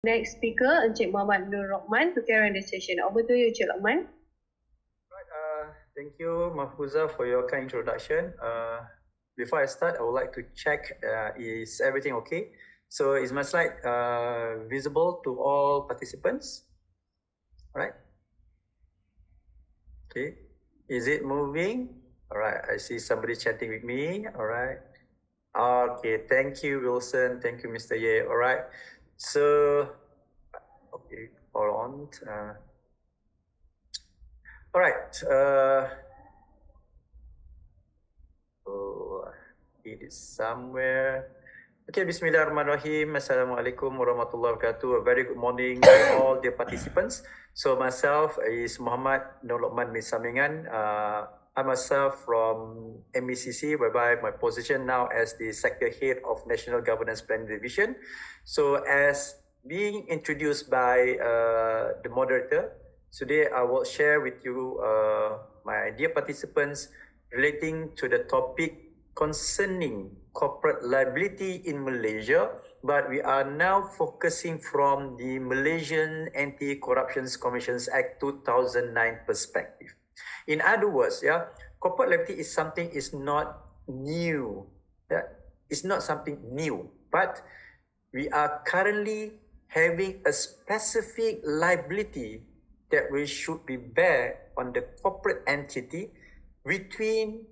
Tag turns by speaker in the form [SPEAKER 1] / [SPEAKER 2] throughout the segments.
[SPEAKER 1] Next speaker, Encik Muhammad Nur Rahman to carry on the session. Over to you, Encik Rahman.
[SPEAKER 2] Right, thank you, Mahfuza, for your kind introduction. Before I start, I would like to check, is everything okay? So is my slide visible to all participants? All right. Okay. Is it moving? All right. I see somebody chatting with me. All right. Okay. Thank you, Wilson. Thank you, Mr. Ye. All right. So, okay. Hold on. All right. It is somewhere. Okay, Bismillahirrahmanirrahim. Assalamualaikum warahmatullahi wabarakatuh. A very good morning to all the participants. So myself is Muhammad Nur Rahman bin Samingan. I myself from MECC, whereby my position now as the Sector Head of National Governance Planning Division. So as being introduced by the moderator, today I will share with you my dear participants relating to the topic concerning corporate liability in Malaysia, but we are now focusing from the Malaysian Anti-Corruption Commissions Act 2009 perspective. In other words, corporate liability is something is not new. It's not something new, but we are currently having a specific liability that we should be bear on the corporate entity between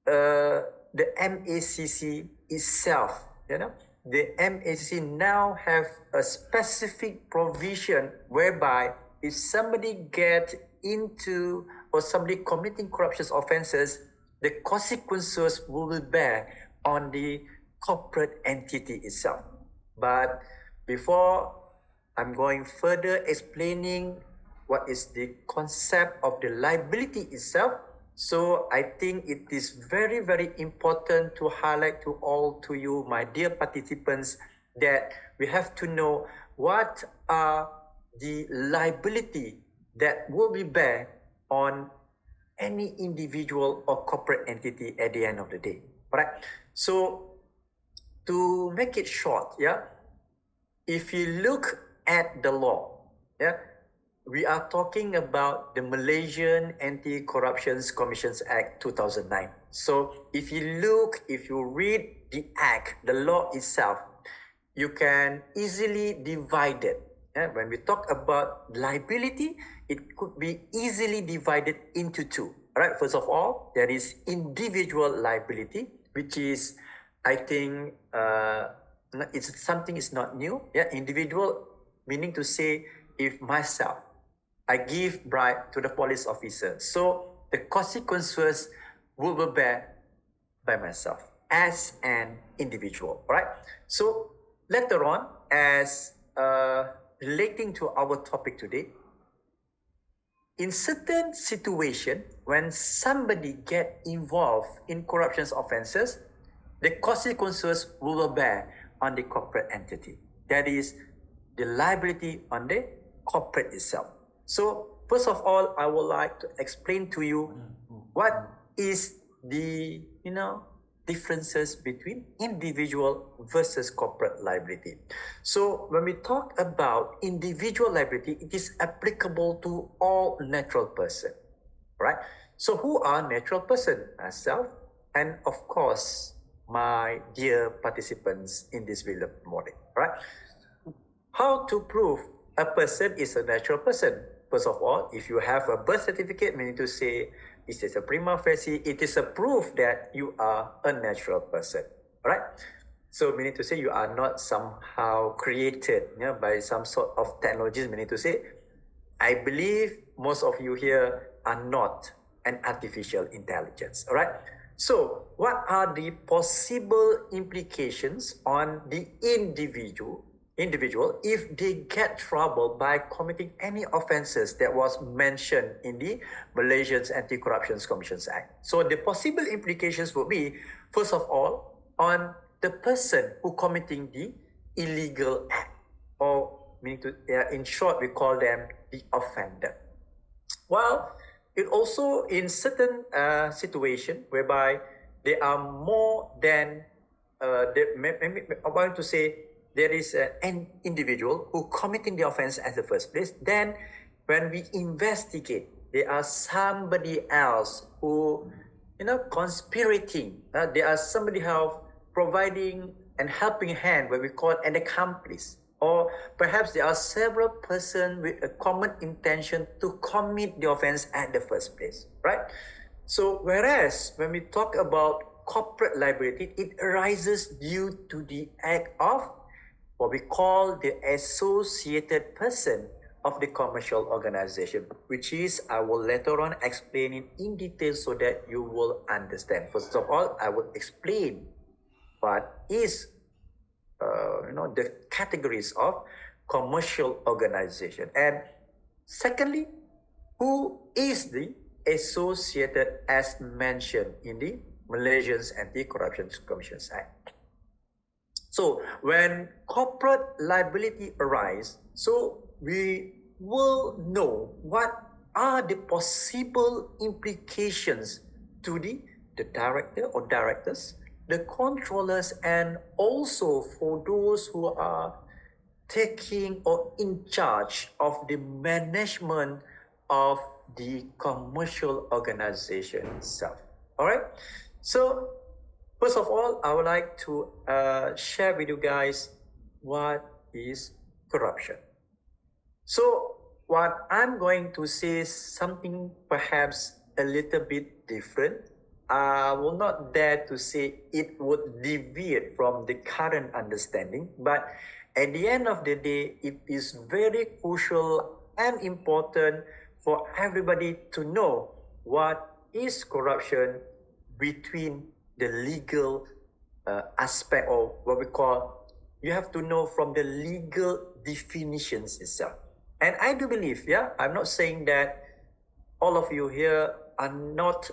[SPEAKER 2] the MACC itself. The MACC now have a specific provision whereby if somebody get into or somebody committing corruption offences, the consequences will be bear on the corporate entity itself. But before I'm going further explaining what is the concept of the liability itself, so I think it is very, very important to highlight to all to you, my dear participants, that we have to know what are the liability that will be bear on any individual or corporate entity at the end of the day. All right. So to make it short, if you look at the law, we are talking about the Malaysian Anti-Corruption Commissions Act 2009. So if you read the act, the law itself, you can easily divide it. When we talk about liability, it could be easily divided into two. All right. First of all, there is individual liability, which is, I think, it's something is not new. Individual meaning to say, if myself, I give bribe to the police officer, so the consequences will be bear by myself as an individual. All right. So later on, as relating to our topic today, in certain situation, when somebody get involved in corruption offences, the consequences will bear on the corporate entity. That is the liability on the corporate itself. So first of all, I would like to explain to you what is the differences between individual versus corporate liability. So when we talk about individual liability, it is applicable to all natural person, right? So who are natural person? Myself, and of course, my dear participants in this video morning, right? How to prove a person is a natural person? First of all, if you have a birth certificate, meaning to say it is a prima facie, it is a proof that you are a natural person, right? So meaning to say you are not somehow created by some sort of technologies, meaning to say, I believe most of you here are not an artificial intelligence, all right? So what are the possible implications on the individual if they get trouble by committing any offences that was mentioned in the Malaysian Anti-Corruption Commissions Act? So the possible implications would be, first of all, on the person who committing the illegal act, or meaning to, in short, we call them the offender. Well, it also in certain situation whereby there are more than I want to say there is an individual who committing the offense at the first place. Then when we investigate, there are somebody else who, conspirating. There are somebody else providing and helping hand, what we call an accomplice. Or perhaps there are several persons with a common intention to commit the offense at the first place, right? So whereas when we talk about corporate liability, it arises due to the act of what we call the associated person of the commercial organization, which is, I will later on explain it in detail so that you will understand. First of all, I will explain what is the categories of commercial organization. And secondly, who is the associated as mentioned in the Malaysian Anti-Corruption Commission Act. So when corporate liability arises, so we will know what are the possible implications to the director or directors, the controllers, and also for those who are taking or in charge of the management of the commercial organization itself. All right. So first of all, I would like to share with you guys what is corruption. So what I'm going to say is something perhaps a little bit different. I will not dare to say it would deviate from the current understanding, but at the end of the day, it is very crucial and important for everybody to know what is corruption between the legal aspect, or what we call, you have to know from the legal definitions itself. And I do believe, I'm not saying that all of you here are not,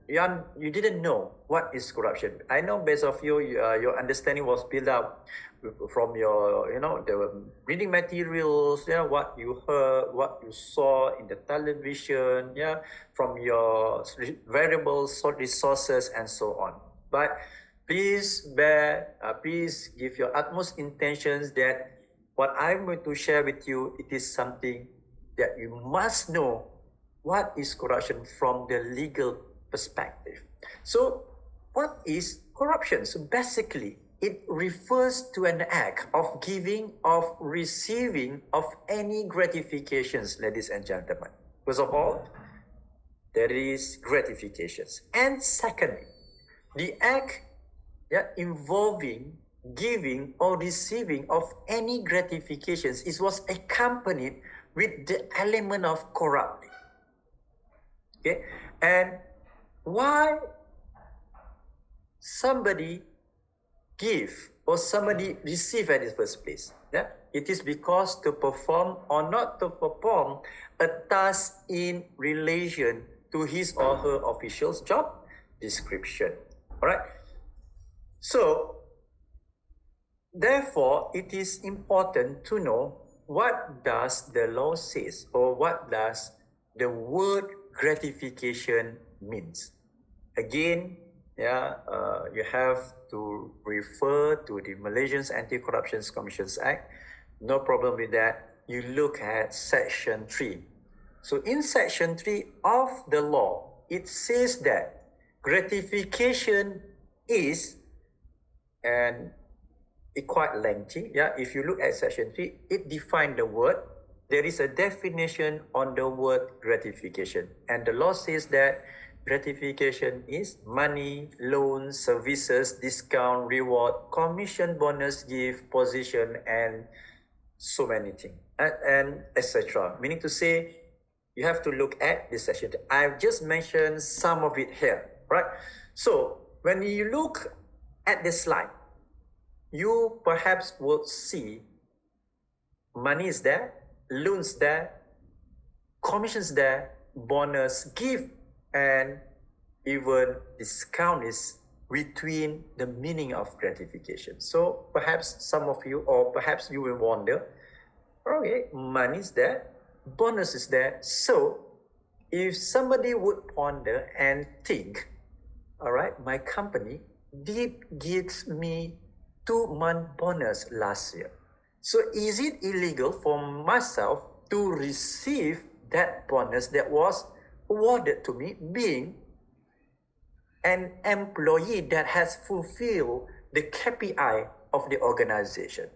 [SPEAKER 2] you didn't know what is corruption. I know based of you, your understanding was built up from your, the reading materials, what you heard, what you saw in the television, from your variable resources and so on. But please please give your utmost intentions that what I'm going to share with you, it is something that you must know what is corruption from the legal perspective. So what is corruption? So basically, it refers to an act of giving, of receiving of any gratifications, ladies and gentlemen. First of all, there is gratifications. And secondly, the act involving giving or receiving of any gratifications, it was accompanied with the element of corrupting. Okay, and why somebody give or somebody receive at the first place? It is because to perform or not to perform a task in relation to his or her official's job description. All right. So, therefore, it is important to know what does the law says, or what does the word gratification means. Again, you have to refer to the Malaysian Anti-Corruption Commission Act. No problem with that. You look at Section 3. So in Section 3 of the law, it says that gratification is, and it's quite lengthy. If you look at Section 3, it defines the word. There is a definition on the word gratification. And the law says that gratification is money, loans, services, discount, reward, commission, bonus, gift, position, and so many things, and etc. Meaning to say, you have to look at this section. I've just mentioned some of it here, right? So when you look at this slide, you perhaps will see money is there, loans there, commissions there, bonus, gift, and even discount is between the meaning of gratification. So perhaps some of you, or perhaps you will wonder, okay, money is there, bonus is there. So if somebody would ponder and think, all right, my company did give me 2-month bonus last year. So is it illegal for myself to receive that bonus that was awarded to me, being an employee that has fulfilled the KPI of the organization,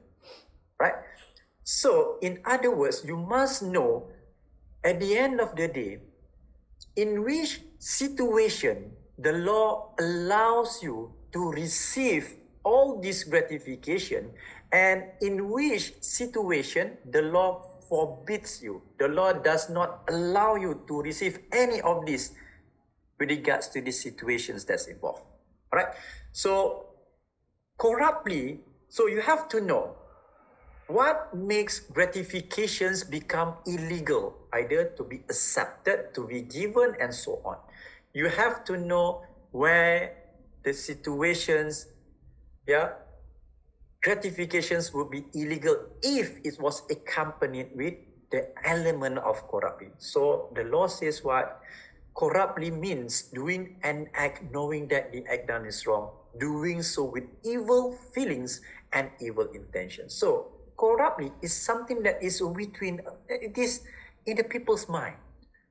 [SPEAKER 2] right? So in other words, you must know at the end of the day, in which situation the law allows you to receive all this gratification, and in which situation the law forbids you. The law does not allow you to receive any of this with regards to the situations that's involved. All right. So corruptly, so you have to know what makes gratifications become illegal, either to be accepted, to be given, and so on. You have to know where the situations, gratifications would be illegal if it was accompanied with the element of corruptly. So the law says what? Corruptly means doing an act knowing that the act done is wrong, doing so with evil feelings and evil intentions. So corruptly is something that is between, it is in the people's mind.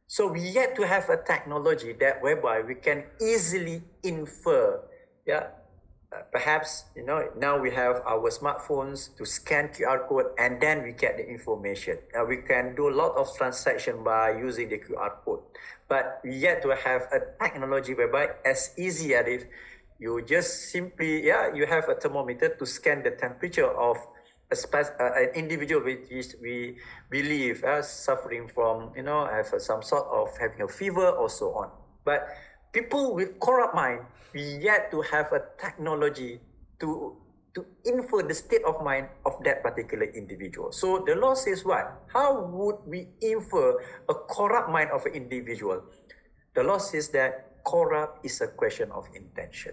[SPEAKER 2] So we yet to have a technology that whereby we can easily infer, perhaps, now we have our smartphones to scan QR code and then we get the information. We can do a lot of transaction by using the QR code, but we yet to have a technology whereby as easy as if you just simply, you have a thermometer to scan the temperature of an individual which is, we believe suffering from, have some sort of having a fever or so on. But people with corrupt mind, we yet to have a technology to infer the state of mind of that particular individual. So the law says what? How would we infer a corrupt mind of an individual? The law says that corrupt is a question of intention.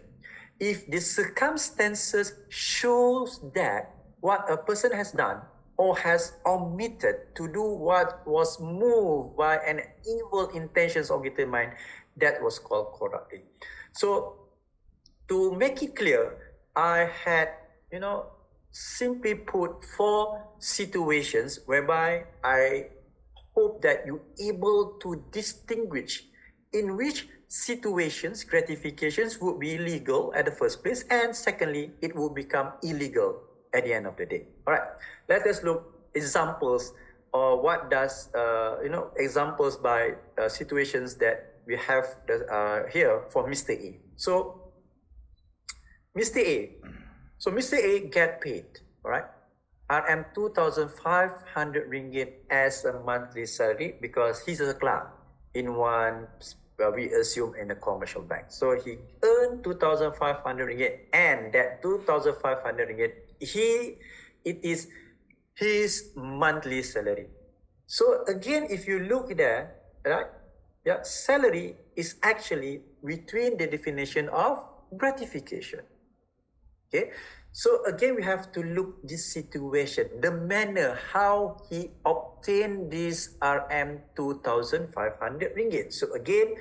[SPEAKER 2] If the circumstances shows that what a person has done or has omitted to do what was moved by an evil intentions of the mind, that was called corruptly. So to make it clear, I had, simply put 4 situations whereby I hope that you're able to distinguish in which situations gratifications would be legal at the first place, and secondly, it will become illegal at the end of the day. All right, let us look examples, or what does, examples by situations that we have here for Mr. A. So Mr. A get paid, all right, RM 2,500 ringgit as a monthly salary because he's a clerk in one, we assume in a commercial bank. So he earned 2,500 ringgit, and that 2,500 ringgit, it is his monthly salary. So again, if you look there, right, salary is actually between the definition of gratification. Okay, so again, we have to look this situation, the manner how he obtained this RM 2,500 ringgit. So again,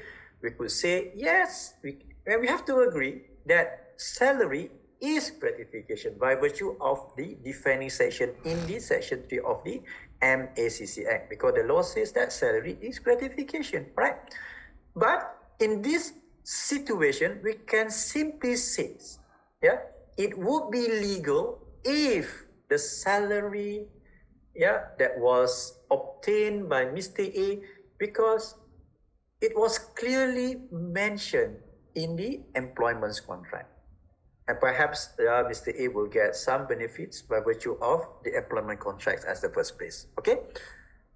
[SPEAKER 2] we could say yes, we have to agree that salary is gratification by virtue of the defining section in the section 3 of the MACC Act, because the law says that salary is gratification, right? But in this situation, we can simply say, it would be legal if the salary, that was obtained by Mr. A, because it was clearly mentioned in the employment contract. And perhaps Mr. A will get some benefits by virtue of the employment contracts as the first place. Okay,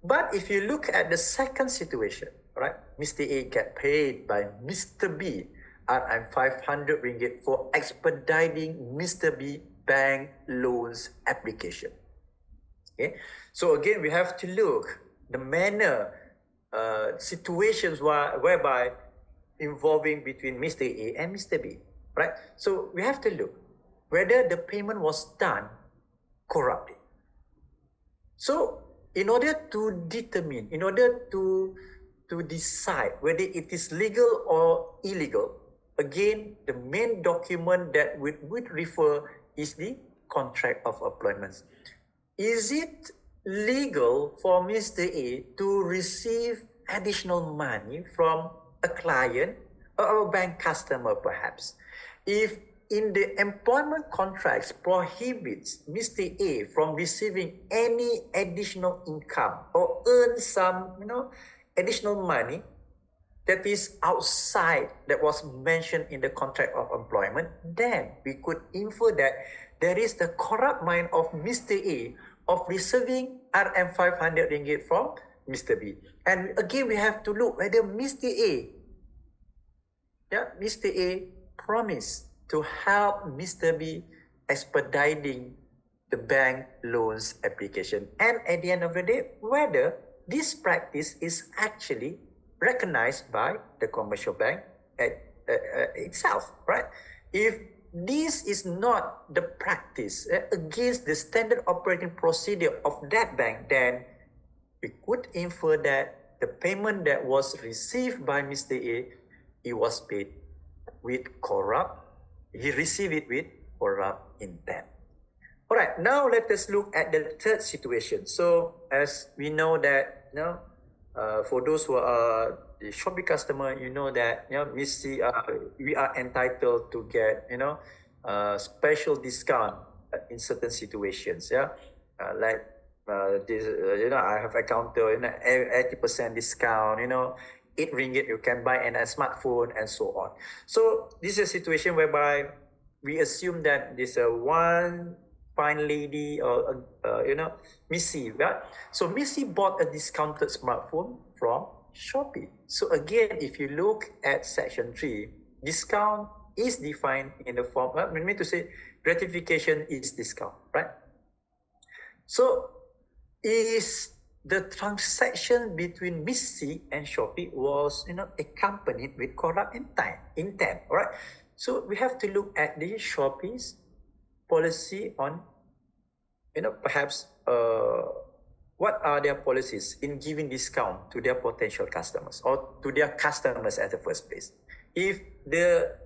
[SPEAKER 2] but if you look at the second situation, right, Mr. A get paid by Mr. B RM 500 ringgit for expediting Mr. B bank loans application. Okay, so again, we have to look the manner, situations whereby involving between Mr. A and Mr. B, right? So we have to look whether the payment was done corruptly. So in order to determine, in order to decide whether it is legal or illegal, again, the main document that we would refer is the contract of employment. Is it legal for Mr. A to receive additional money from a client or a bank customer perhaps? If in the employment contracts prohibits Mr. A from receiving any additional income or earn some, additional money that is outside that was mentioned in the contract of employment, then we could infer that there is the corrupt mind of Mr. A of receiving RM 500 ringgit from Mr. B. And again, we have to look whether Mr. A promised to help Mr. B expediting the bank loans application. And at the end of the day, whether this practice is actually recognized by the commercial bank itself, right? If this is not the practice against the standard operating procedure of that bank, then we could infer that the payment that was received by Mr. A, he was paid with corrupt, he received it with corrupt intent. All right, now let us look at the third situation. So as we know that, for those who are the Shopee customer, you know that, we are entitled to get, special discount in certain situations. Yeah, like this, I have encountered 80% discount. 8 ringgit you can buy a smartphone and so on. So this is a situation whereby we assume that this one fine lady or Missy, right? So Missy bought a discounted smartphone from Shopee. So again, if you look at section 3, discount is defined in the form, I mean to say gratification is discount, right? So is the transaction between Missy and Shopee was accompanied with corrupt intent, all right? So we have to look at the Shopee's policy on, perhaps what are their policies in giving discount to their potential customers or to their customers at the first place. If the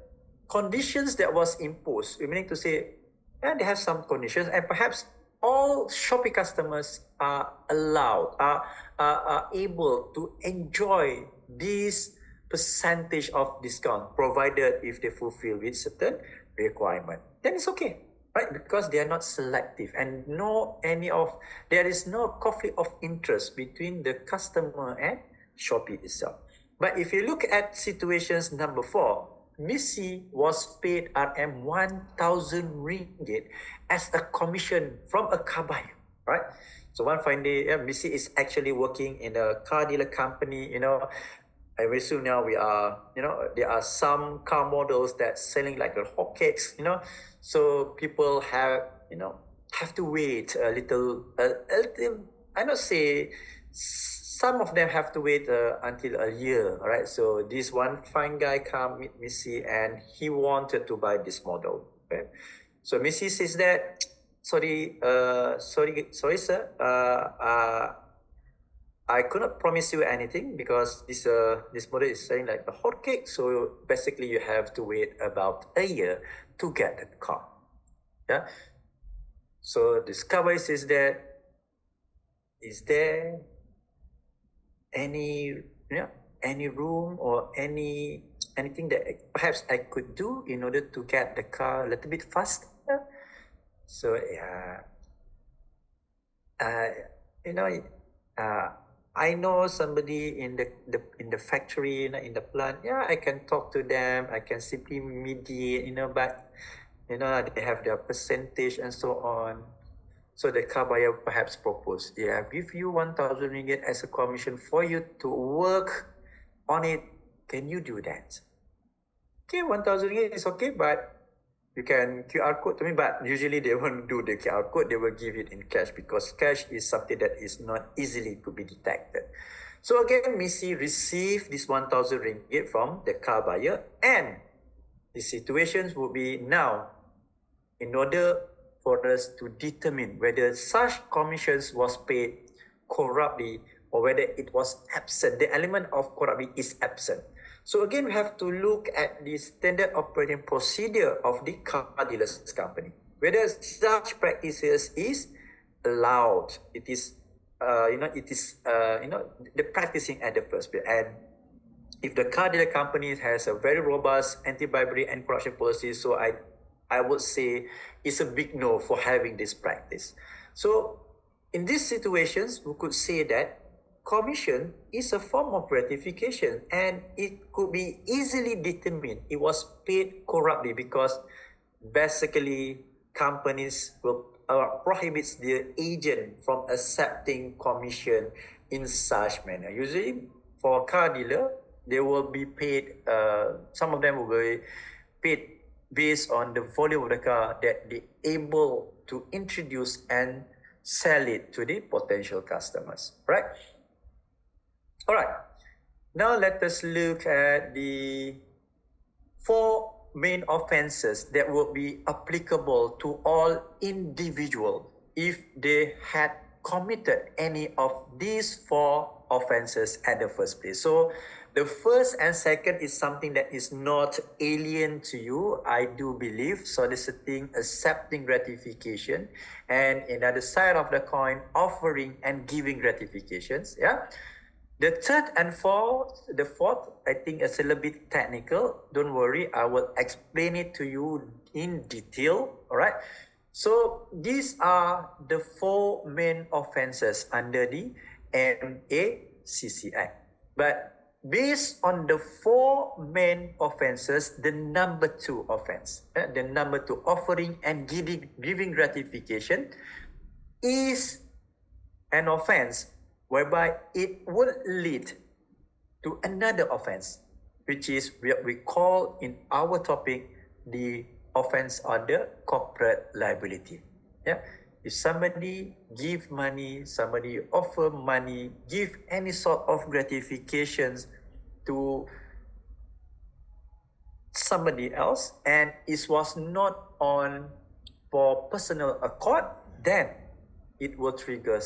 [SPEAKER 2] conditions that was imposed, meaning to say, they have some conditions, and perhaps all Shopee customers are allowed, are able to enjoy this percentage of discount provided if they fulfill with certain requirement, then it's okay, right? Because they are not selective and there is no conflict of interest between the customer and Shopee itself. But if you look at situations number 4, Missy was paid RM 1,000 ringgit as a commission from a car buyer, right? So one fine day, Missy is actually working in a car dealer company, and very soon now we are, there are some car models that selling like the hotcakes, so people have to wait a little, I not say, some of them have to wait until a year, all right? So this one fine guy come meet Missy and he wanted to buy this model. Okay? So Missy says that, sorry sir, I could not promise you anything because this model is selling like a hotcake. So basically you have to wait about a year to get the car. Yeah. So this car buyer says that, is there any room or anything that perhaps I could do in order to get the car a little bit faster? So I know somebody in the factory, in the plant. Yeah, I can talk to them. I can simply mediate, but they have their percentage and so on. So the car buyer perhaps proposed, I give you 1,000 ringgit as a commission for you to work on it. Can you do that? Okay, 1,000 ringgit is okay, but you can QR code to me. But usually they won't do the QR code. They will give it in cash because cash is something that is not easily to be detected. So again, Missy received this 1,000 ringgit from the car buyer, and the situations will be now, in order for us to determine whether such commissions was paid corruptly or whether it was absent. The element of corruptly is absent. So again, we have to look at the standard operating procedure of the car dealers company. whether such practices is allowed. It is, the practicing at the first place. And if the car dealer company has a very robust anti-bribery and corruption policy, so I would say it's a big no for having this practice. So in these situations, we could say that commission is a form of gratification, and it could be easily determined it was paid corruptly, because basically companies will prohibits their agent from accepting commission in such manner. Usually for a car dealer, they will be paid, some of them will be paid based on the volume of the car that they able to introduce and sell it to the potential customers, right? All right, now let us look at the 4 main offenses that would be applicable to all individuals if they had committed any of these 4 offenses at the first place. So the first and second is something that is not alien to you, I do believe: soliciting, accepting gratification, and in the other side of the coin, offering and giving gratifications. Yeah. The third and fourth, I think it's a little bit technical. Don't worry, I will explain it to you in detail. All right. So these are the 4 main offenses under the MACC Act. But based on the 4 main offenses, the number 2 offense, the number 2, offering and giving gratification, is an offense whereby it would lead to another offense, which is what we call in our topic the offense under corporate liability. Yeah, if somebody give money, somebody offer money, give any sort of gratifications to somebody else, and it was not on for personal accord, then it will trigger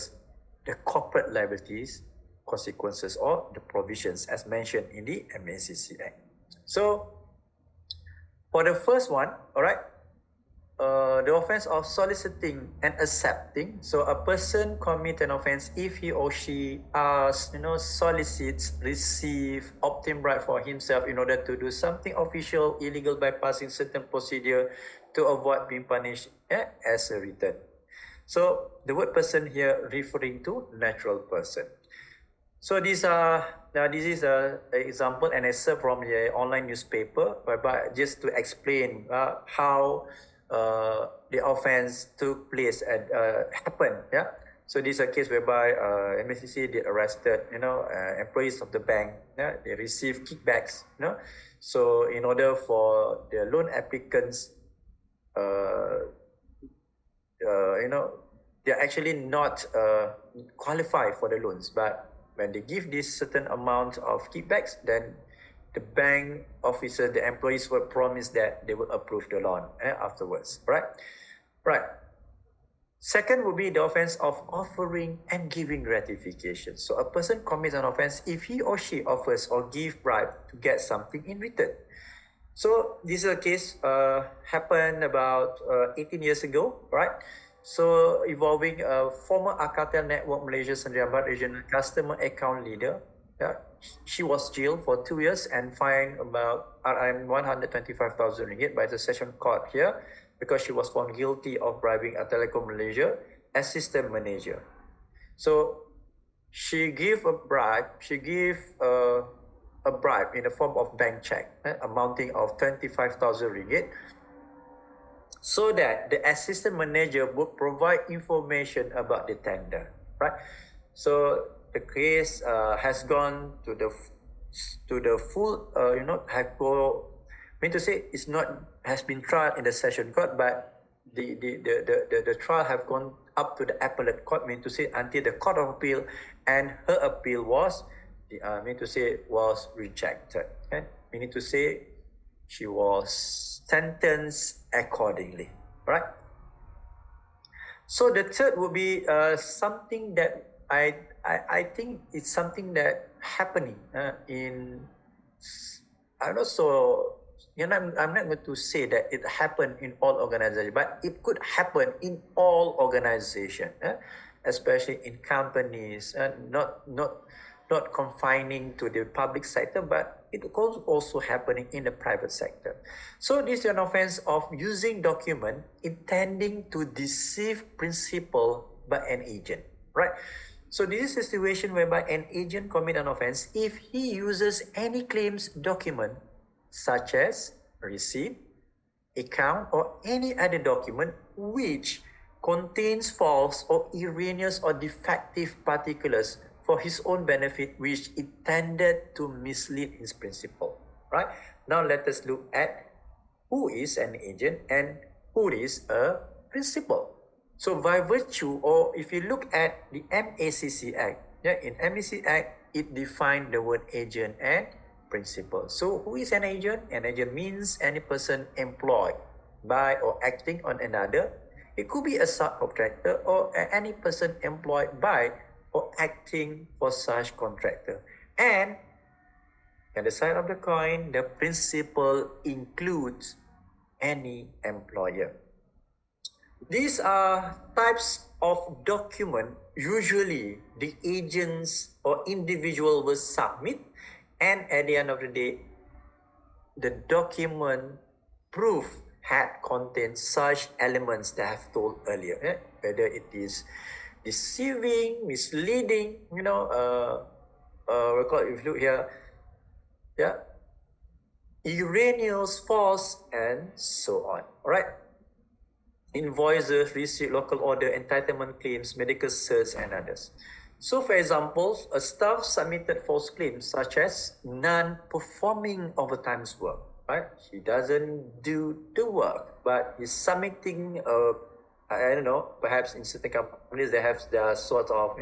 [SPEAKER 2] the corporate liabilities consequences or the provisions as mentioned in the MACC Act. So for the first one, all right, the offense of soliciting and accepting. So a person commit an offense if he or she asks, solicits, receive, obtain bribe for himself in order to do something official, illegal, bypassing certain procedure to avoid being punished as a return. So the word person here referring to natural person. So this is an example and excerpt from the online newspaper, whereby just to explain how the offense took place and happened. Yeah. So this is a case whereby MACC did arrested, employees of the bank. Yeah, they received kickbacks. So in order for the loan applicants, they're actually not qualified for the loans, but when they give this certain amount of kickbacks, then the bank officer, the employees will promise that they will approve the loan afterwards, right? Right. Second would be the offense of offering and giving gratification. So a person commits an offense if he or she offers or give bribe to get something in return. So this is a case happened about 18 years ago, right? So involving a former Alcatel Network Malaysia Sdn Bhd regional customer account leader. Yeah, she was jailed for 2 years and fined about RM 125,000 ringgit by the session court here, because she was found guilty of bribing a Telecom Malaysia assistant manager. So she gave a bribe. She gave a bribe in the form of bank check amounting of 25,000 ringgit, so that the assistant manager would provide information about the tender, right? So the case has gone to the full, it's not has been tried in the session court, but the trial have gone up to the appellate court, until the Court of Appeal, and her appeal was, was rejected. Okay? Meaning to say, she was sentenced accordingly, right? So the third would be something that I think it's something that happening in, I'm not so I'm not going to say that it happened in all organizations, but it could happen in all organizations, especially in companies, not confining to the public sector, but it could also happening in the private sector. So this is an offense of using document intending to deceive principal by an agent, right? So this is a situation whereby an agent commit an offense if he uses any claims document such as receipt, account, or any other document which contains false or erroneous or defective particulars for his own benefit, which intended to mislead his principal. Right? Now let us look at who is an agent and who is a principal. So by virtue, or if you look at the MACC Act, in MACC Act, it defined the word agent and principal. So who is an agent? An agent means any person employed by or acting on another. It could be a subcontractor or any person employed by or acting for such contractor. And on the side of the coin, the principal includes any employer. These are types of document usually the agents or individual will submit, and at the end of the day, the document proof had contained such elements that I have told earlier, whether it is deceiving, misleading, if you look here, erroneous, false, and so on. All right. Invoices, receipt, local order, entitlement claims, medical certs, and others. So, for example, a staff submitted false claims such as non-performing overtime work. Right? He doesn't do the work, but he's submitting I don't know, perhaps in certain companies they have their sort of,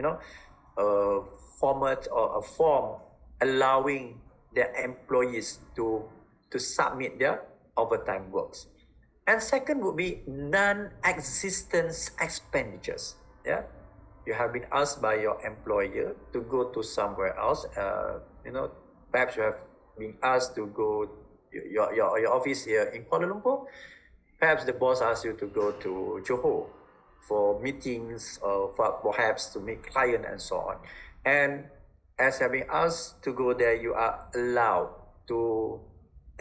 [SPEAKER 2] a format or a form allowing their employees to submit their overtime works. And second would be non-existence expenditures. You have been asked by your employer to go to somewhere else. Perhaps you have been asked to go your office here in Kuala Lumpur. Perhaps the boss asks you to go to Johor for meetings or for perhaps to meet client and so on. And as you have been asked to go there, you are allowed to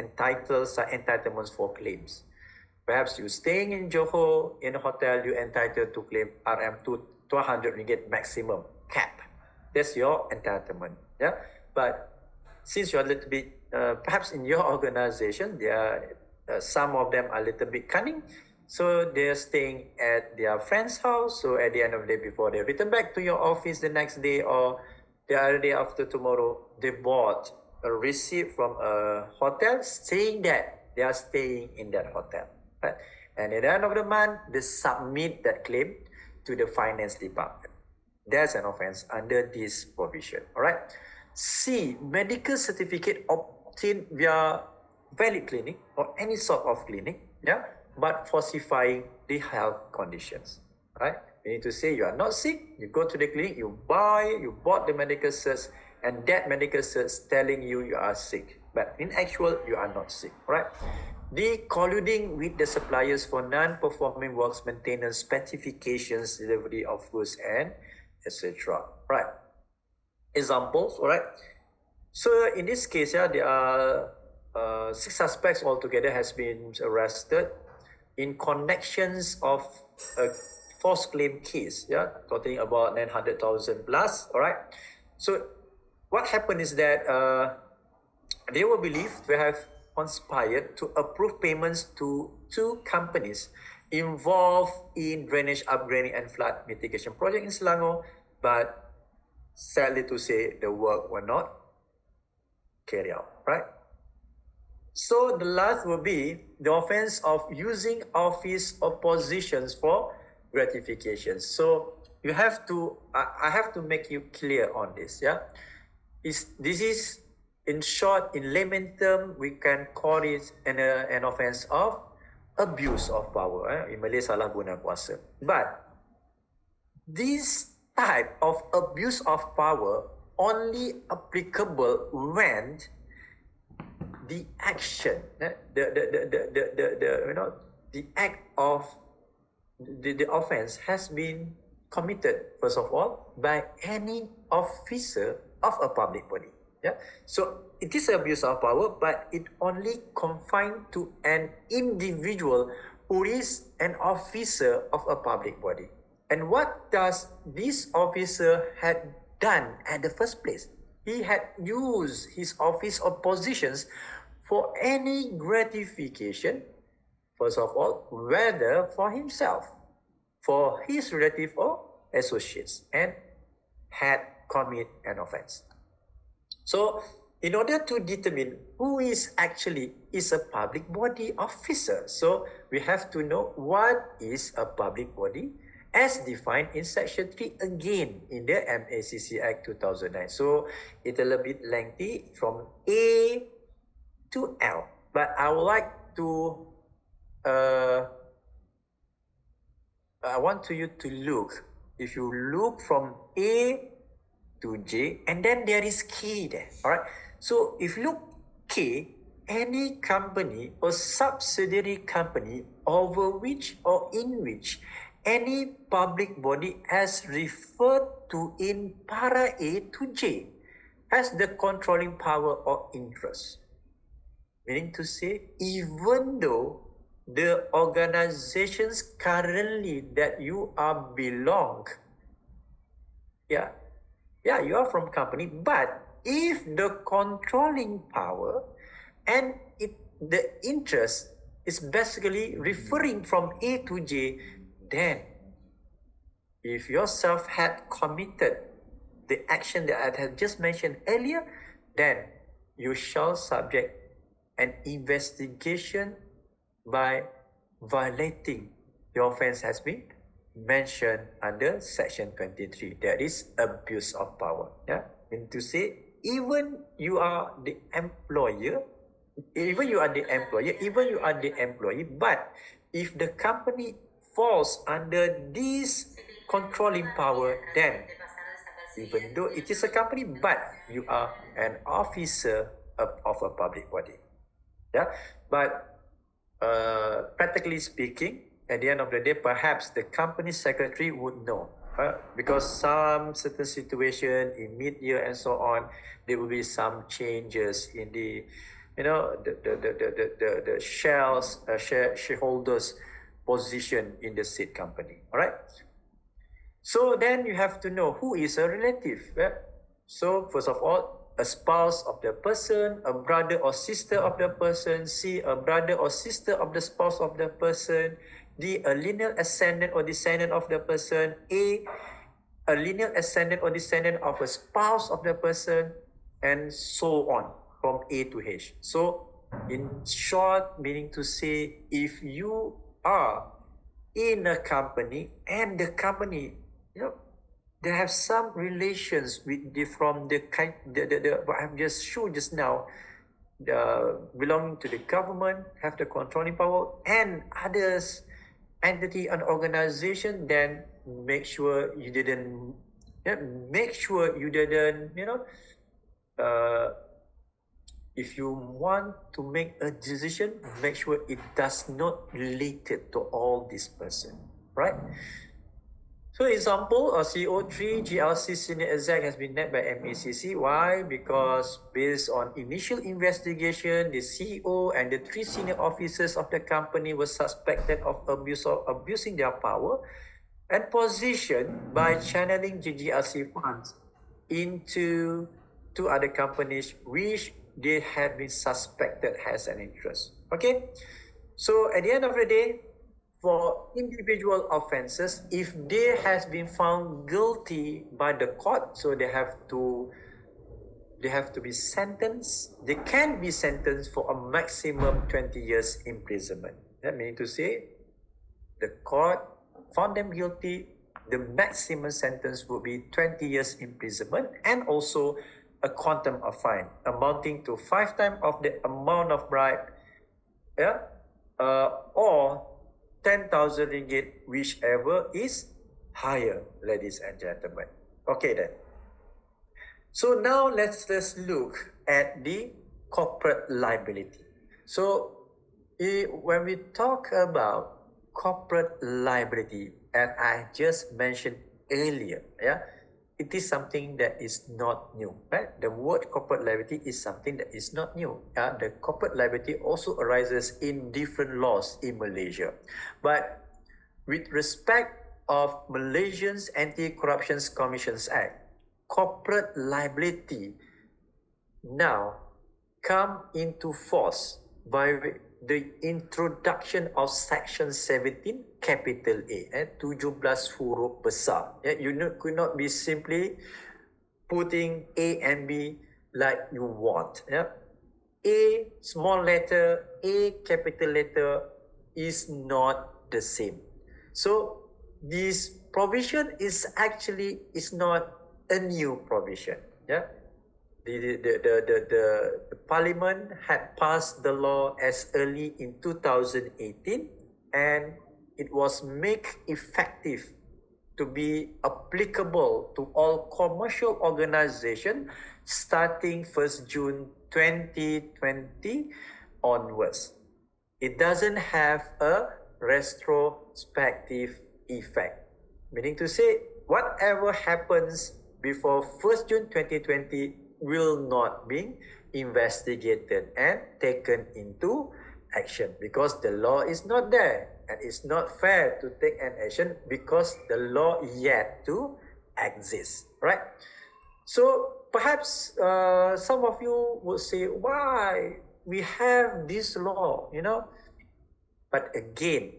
[SPEAKER 2] entitle some entitlements for claims. Perhaps you're staying in Johor in a hotel, you're entitled to claim RM200 ringgit maximum cap. That's your entitlement. But since you're a little bit, perhaps in your organization, some of them are a little bit cunning. So they're staying at their friend's house. So at the end of the day, before they return back to your office the next day or the other day after tomorrow, they bought a receipt from a hotel saying that they are staying in that hotel. Right? And at the end of the month, they submit that claim to the finance department. That's an offense under this provision. All right. C, medical certificate obtained via valid clinic or any sort of clinic, but falsifying the health conditions. Right? You need to say you are not sick. You go to the clinic, you bought the medical certs, and that medical certs telling you are sick, but in actual you are not sick. Right? The colluding with the suppliers for non-performing works, maintenance, specifications, delivery of goods, and etc. Right? Examples. All right. So in this case, there are 6 suspects altogether has been arrested in connections of a false claim case. Totaling about 900,000 plus. All right. So what happened is that they were believed to have conspired to approve payments to 2 companies involved in drainage upgrading and flood mitigation project in Selangor, but sadly to say, the work were not carried out. Right? So the last will be the offense of using office or positions for gratification. So you have to, I have to make you clear on this. This is, in short, in layman term, we can call it an offense of abuse of power. In Malay, salah guna kuasa. But this type of abuse of power only applicable when the action, the act of the offense has been committed, first of all, by any officer of a public body. Yeah. So it is abuse of power, but it only confined to an individual who is an officer of a public body. And what does this officer had done at the first place? He had used his office or positions for any gratification, first of all, whether for himself, for his relative or associates, and had committed an offense. So, in order to determine who is actually a public body officer, so we have to know what is a public body as defined in Section 3 again in the MACC Act 2009. So, it's a little bit lengthy from A to L, but I would like to I want you to look. If you look from A to J, and then there is K there. All right. So if you look K, any company or subsidiary company over which or in which any public body as referred to in para A to J has the controlling power or interest. Meaning to say, even though the organizations currently that you are belong, you are from company, but if the controlling power and the interest is basically referring from A to J, then if yourself had committed the action that I had just mentioned earlier, then you shall subject an investigation by violating the offense has been mentioned under Section 23. That is abuse of power. Yeah, mean to say, even you are the employer, even you are the employee, but if the company falls under this controlling power, then even though it is a company, but you are an officer of a public body. Yeah, but practically speaking, at the end of the day, perhaps the company secretary would know, because some certain situation in mid-year and so on, there will be some changes in the, the shareholders position in the said company. All right. So then you have to know who is a relative. So first of all, a spouse of the person, a brother or sister of the person, C, a brother or sister of the spouse of the person, D, a lineal ascendant or descendant of the person, A lineal ascendant or descendant of a spouse of the person, and so on from A to H. So in short, meaning to say, if you are in a company and the company, they have some relations with from the kind what I've just showed just now, belonging to the government, have the controlling power, and others, entity and organization, then make sure you didn't, if you want to make a decision, make sure it does not relate to all this person, right? So example, CO3 GLC senior exec has been named by MACC. Why? Because based on initial investigation, the CEO and the 3 senior officers of the company were suspected of abusing their power and position by channeling GLC funds into 2 other companies which they had been suspected has an interest. Okay? So at the end of the day, for individual offenses, if they has been found guilty by the court, so they have to be sentenced. They can be sentenced for a maximum 20 years imprisonment. That means to say, the court found them guilty, the maximum sentence would be 20 years imprisonment and also a quantum of fine amounting to 5 times of the amount of bribe, or 10,000 ringgit, whichever is higher, ladies and gentlemen. Okay then. So now let's look at the corporate liability. So when we talk about corporate liability, as I just mentioned earlier, it is something that is not new, right? The word corporate liability is something that is not new. The corporate liability also arises in different laws in Malaysia. But with respect of Malaysia's Anti-Corruption Commissions Act, corporate liability now come into force by the introduction of Section 17 capital A, 17 huruf besar. You could not be simply putting A and B like you want. A small letter, A capital letter is not the same. So this provision is not a new provision. The parliament had passed the law as early in 2018, and it was made effective to be applicable to all commercial organizations starting 1st June 2020 onwards. It doesn't have a retrospective effect, meaning to say whatever happens before 1st June 2020 will not be investigated and taken into action because the law is not there, and it's not fair to take an action because the law yet to exist, right? So perhaps some of you will say, why we have this law, But again,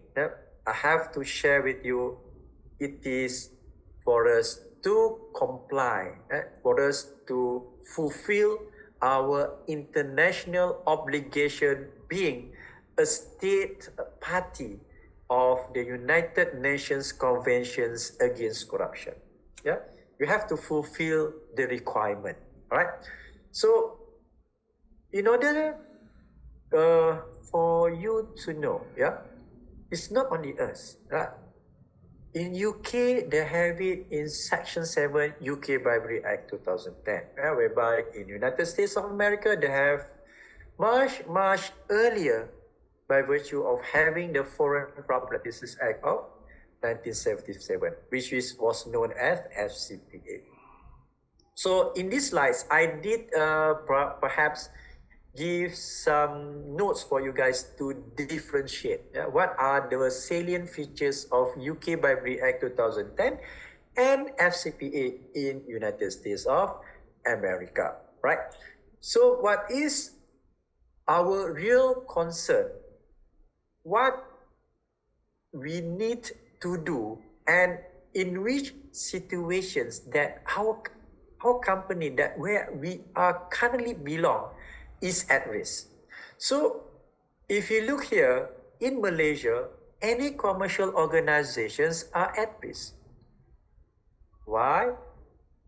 [SPEAKER 2] I have to share with you, it is for us to comply, for us to fulfill our international obligation being a state party of the United Nations Conventions Against Corruption. You have to fulfill the requirement, right? So in order for you to know, it's not only us, right? In UK, they have it in Section 7 UK Bribery Act 2010, whereby in United States of America, they have much earlier by virtue of having the Foreign Corrupt Practices Act of 1977, which was known as FCPA. So in these slides, I did perhaps give some notes for you guys to differentiate what are the salient features of UK Bribery Act 2010 and FCPA in United States of America, right? So what is our real concern? What we need to do, and in which situations that our company that where we are currently belong is at risk. So if you look here in Malaysia, any commercial organizations are at risk. Why?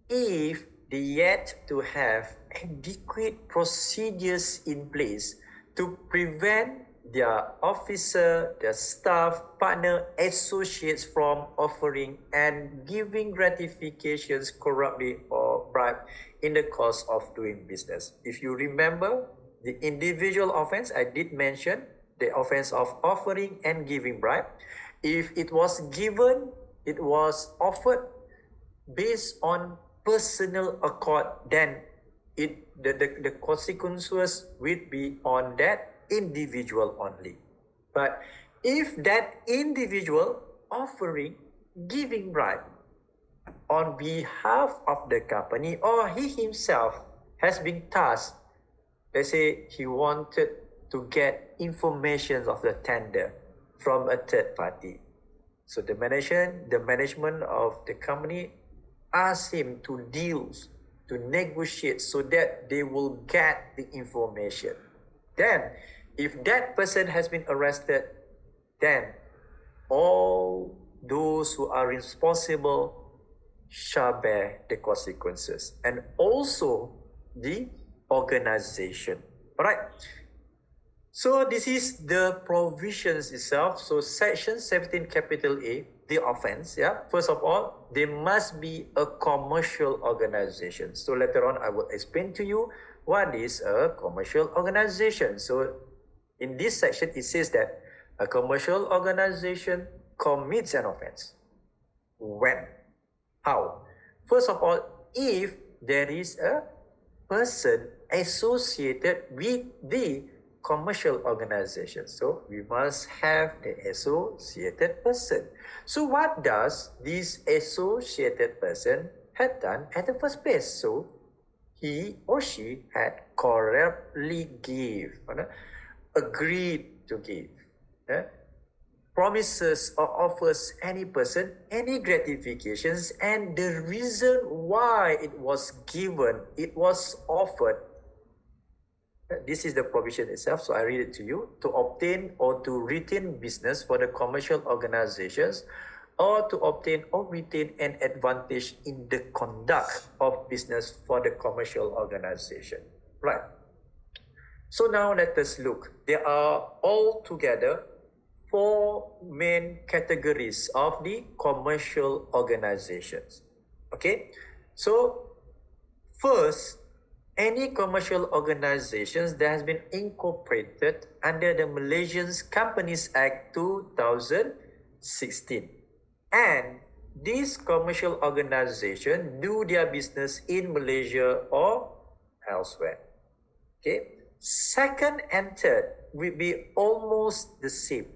[SPEAKER 2] If they yet to have adequate procedures in place to prevent their officer, their staff, partner, associates from offering and giving gratifications corruptly or bribe in the course of doing business. If you remember the individual offense, I did mention the offense of offering and giving bribe. If it was given, it was offered based on personal accord, then the consequences will be on that individual only. But if that individual offering, giving bribe on behalf of the company, or he himself has been tasked, let's say he wanted to get information of the tender from a third party. So the management of the company asked him to deal, to negotiate so that they will get the information. Then, if that person has been arrested, then all those who are responsible shall bear the consequences, and also the organization. All right. So this is the provisions itself. So Section 17 capital A the offense, yeah, first of all, they must be a commercial organization. So later on, I will explain to you what is a commercial organization. So in this section, it says that a commercial organization commits an offense. When? How? First of all, if there is a person associated with the commercial organization. So we must have the associated person. So what does this associated person had done at the first place? So he or she had correctly agreed to give, promises or offers any person any gratifications, and the reason why it was given, it was offered. This is the provision itself, so I read it to you. To obtain or to retain business for the commercial organizations, or to obtain or retain an advantage in the conduct of business for the commercial organization. Right. So now let us look. There are altogether 4 main categories of the commercial organizations. Okay. So first, any commercial organizations that has been incorporated under the Malaysian Companies Act 2016. And these commercial organizations do their business in Malaysia or elsewhere. Okay. Second and third will be almost the same,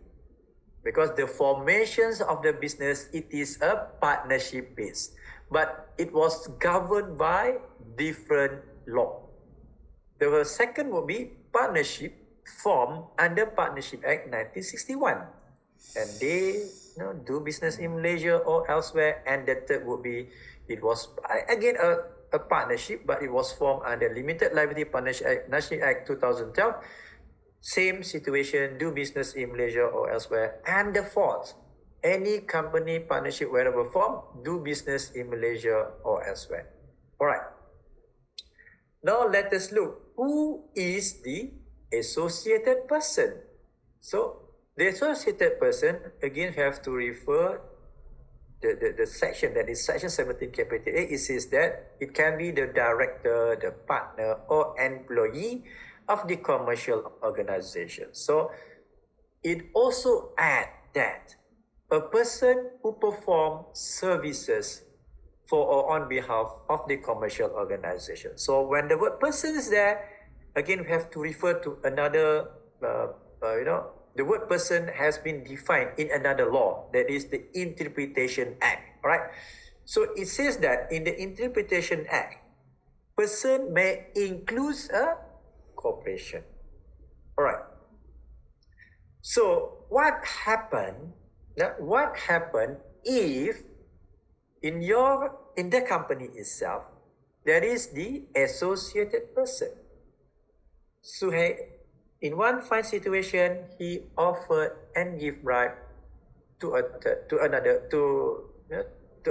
[SPEAKER 2] because the formations of the business, it is a partnership based, but it was governed by different law. The second would be partnership formed under Partnership Act 1961, and they do business in Malaysia or elsewhere. And the third would be, it was again a partnership, but it was formed under Limited Liability Partnership Act 2012. Same situation, do business in Malaysia or elsewhere. And the fourth, any company partnership wherever formed, do business in Malaysia or elsewhere. Alright. Now let us look, who is the associated person? So the associated person, again, have to refer the section, that is section 17 capital A. It says that it can be the director, the partner, or employee of the commercial organization. So it also adds that a person who performs services for or on behalf of the commercial organization. So when the word person is there, again, we have to refer to another, the word person has been defined in another law, that is the Interpretation Act. Right? So it says that in the Interpretation Act, person may include a corporation. Alright. So what happened? What happened if in the company itself there is the associated person? So in one fine situation, he offered and give bribe to a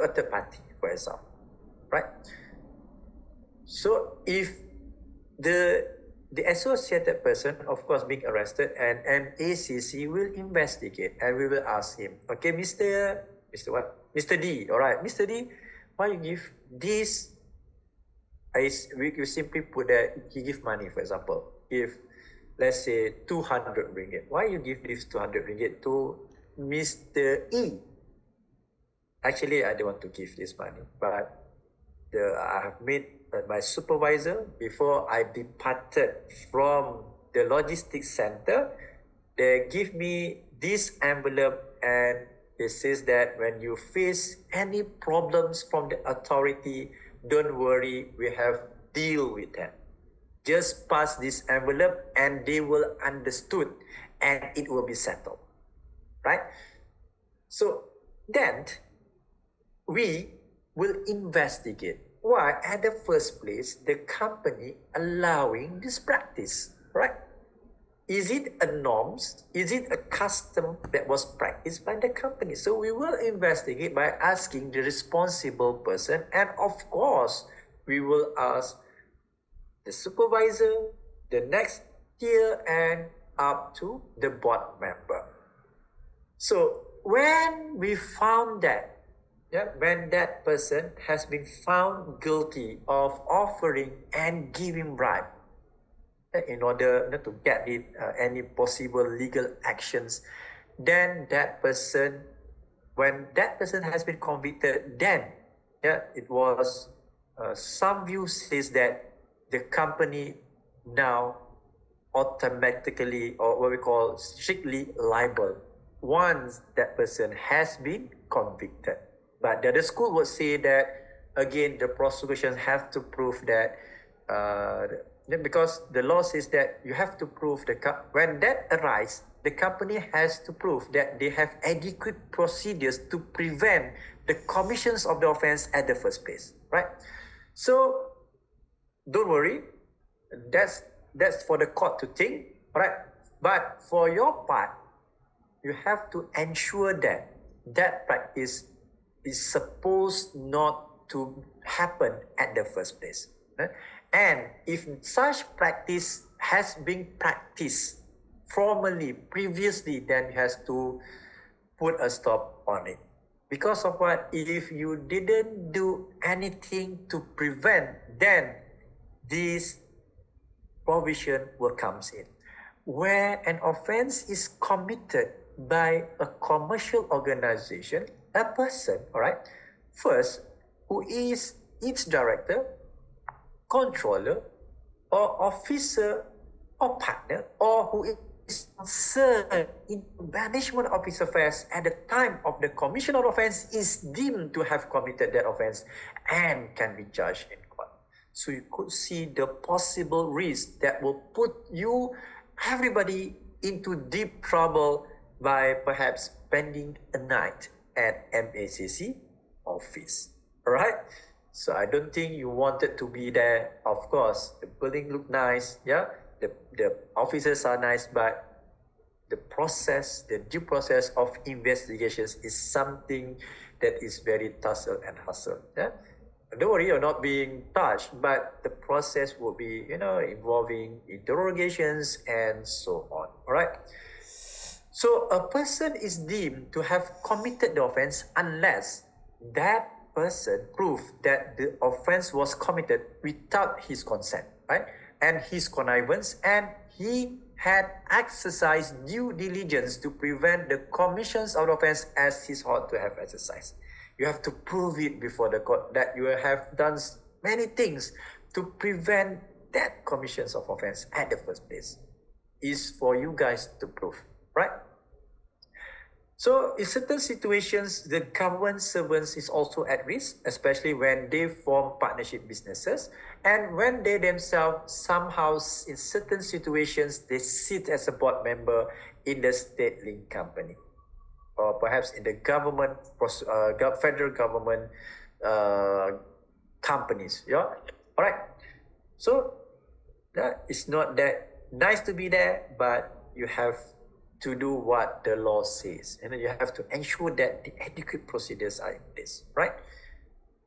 [SPEAKER 2] third party, for example, right? So if the associated person, of course, being arrested, and MACC will investigate, and we will ask him, okay, Mr. D, all right, Mr. D, why you give this? We simply put that he give money, for example, if let's say 200 ringgit. Why you give this 200 ringgit to Mr. E? Actually, I don't want to give this money, but I have made my supervisor, before I departed from the logistics center, they give me this envelope, and it says that when you face any problems from the authority, don't worry, we have deal with them. Just pass this envelope and they will understood, and it will be settled. Right? So then we will investigate why at the first place the company allowing this practice, right? Is it a norms? Is it a custom that was practiced by the company? So we will investigate by asking the responsible person, and of course we will ask the supervisor, the next tier, and up to the board member. So when we found that, when that person has been found guilty of offering and giving bribe in order to get any possible legal actions, then that person, when that person has been convicted, then it was some view says that the company now automatically, or what we call strictly liable, once that person has been convicted. But the other school would say that again the prosecution have to prove that because the law says that you have to prove when that arises, the company has to prove that they have adequate procedures to prevent the commissions of the offense at the first place, right? So don't worry, that's for the court to think, right? But for your part, you have to ensure that that practice is supposed not to happen at the first place, right? And if such practice has been practiced formally previously, then you has to put a stop on it. Because of what? If you didn't do anything to prevent, then this provision will comes in. Where an offense is committed by a commercial organization, a person, all right, first, who is its director, controller, or officer, or partner, or who is concerned in management of its affairs at the time of the commission of offense is deemed to have committed that offense and can be judged in court. So you could see the possible risk that will put you, everybody, into deep trouble by perhaps spending a night at MACC office. Alright? So I don't think you wanted to be there. Of course, the building look nice, yeah, the officers are nice, but the process, the due process of investigations is something that is very tussle and hustle. Yeah? Don't worry, you're not being touched, but the process will be, involving interrogations and so on. All right. So a person is deemed to have committed the offense unless that person proved that the offense was committed without his consent, right? And his connivance, and he had exercised due diligence to prevent the commissions of the offense as he ought to have exercised. You have to prove it before the court that you have done many things to prevent that commissions of offense at the first place. Is for you guys to prove, right? So in certain situations, the government servants is also at risk, especially when they form partnership businesses and when they themselves somehow, in certain situations, they sit as a board member in the state-linked company, or perhaps in the government, federal government companies. Yeah, all right. So it's not that nice to be there, but you have to do what the law says, and then you have to ensure that the adequate procedures are in place, right?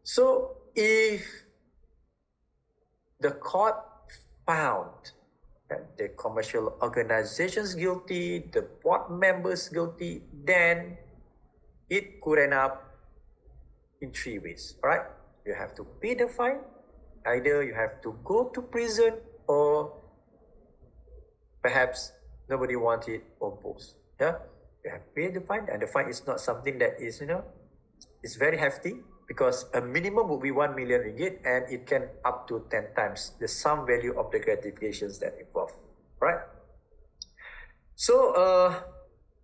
[SPEAKER 2] So if the court found that the commercial organizations guilty, the board members guilty, then it could end up in three ways, right? You have to pay the fine, either you have to go to prison, or perhaps nobody wants it, or both. Yeah, you have to pay the fine, and the fine is not something that is, it's very hefty, because a minimum would be 1 million ringgit, and it can up to 10 times the sum value of the gratifications that involve, right? So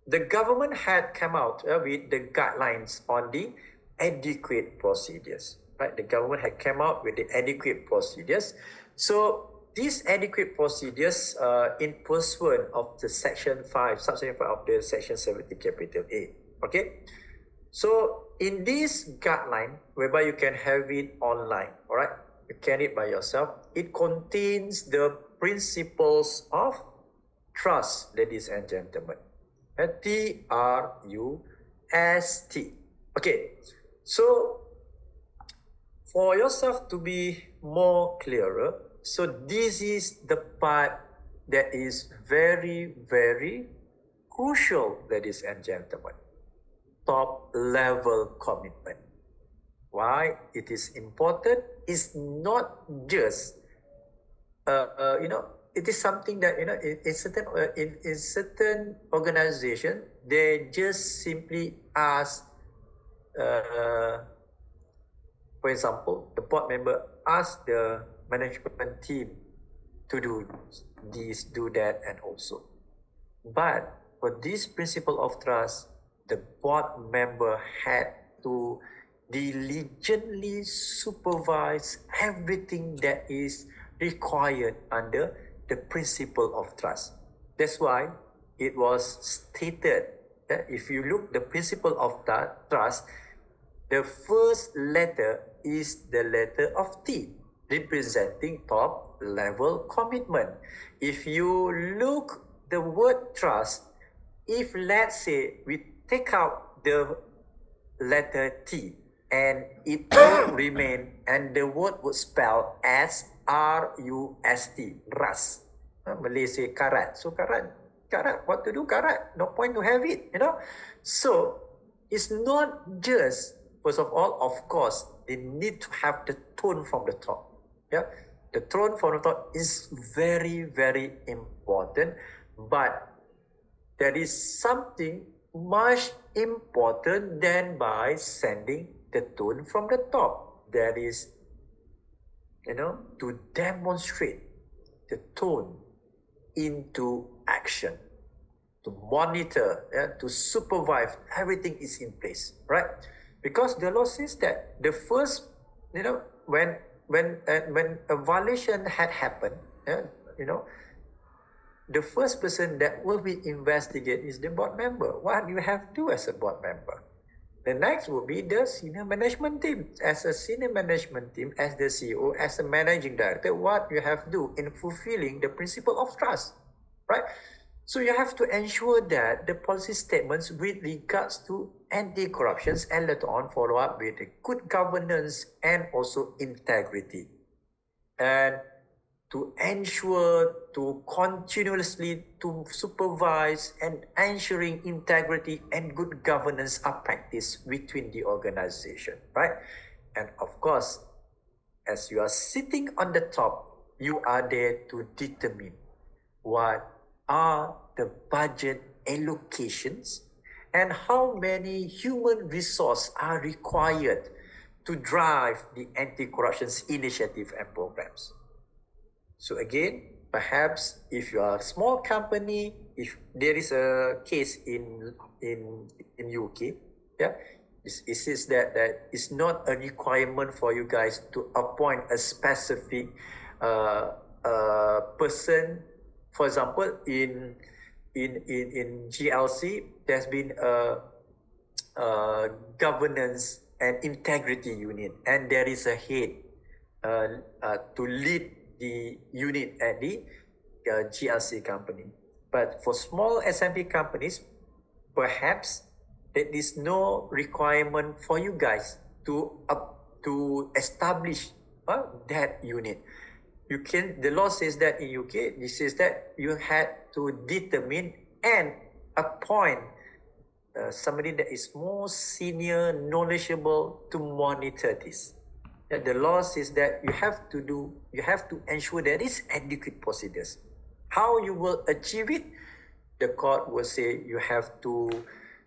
[SPEAKER 2] the government had come out with the guidelines on the adequate procedures, right? The government had come out with the adequate procedures. So these adequate procedures in pursuant of the section 5, subsection 5 of the section 70 capital A. Okay. So in this guideline, whereby you can have it online, all right, you can it by yourself, it contains the principles of trust, ladies and gentlemen. Trust. Okay. So for yourself to be more clearer, so this is the part that is very, very crucial, ladies and gentlemen. top level commitment. Why it is important is not just it is something that in certain organization they just simply ask, for example, the board member ask the management team to do this, do that, and also. But for this principle of trust, the board member had to diligently supervise everything that is required under the principle of trust. That's why it was stated that if you look the principle of trust, the first letter is the letter of T, representing top level commitment. If you look the word trust, if let's say we take out the letter T and it will remain and the word would spell as R-U-S-T, rust. Malay say karat. So karat, what to do karat? No point to have it, So it's not just, first of all, of course, they need to have the tone from the top. Yeah, the tone from the top is very, very important, but there is something much important than by sending the tone from the top. That is, to demonstrate the tone into action, to monitor, to supervise, everything is in place, right? Because the law says that the first, when a violation had happened, the first person that will be investigated is the board member. What you have to do as a board member. The next will be the senior management team. As a senior management team, as the CEO, as a managing director, what you have to do in fulfilling the principle of trust, right? So you have to ensure that the policy statements with regards to anti-corruptions and later on follow up with the good governance and also integrity. And to ensure, to continuously to supervise and ensuring integrity and good governance are practiced between the organization, right? And of course, as you are sitting on the top, you are there to determine what are the budget allocations and how many human resources are required to drive the anti-corruption initiative and programs. So again, perhaps if you are a small company, if there is a case in UK, yeah, it says that it's not a requirement for you guys to appoint a specific person. For example, in GLC, there's been a governance and integrity unit, and there is a head to lead the unit at the GLC company. But for small SMP companies, perhaps there is no requirement for you guys to establish that unit. You can. The law says that in UK, this says that you had to determine and appoint somebody that is more senior, knowledgeable to monitor this. The law says that you have to ensure there is adequate procedures. How you will achieve it, the court will say you have to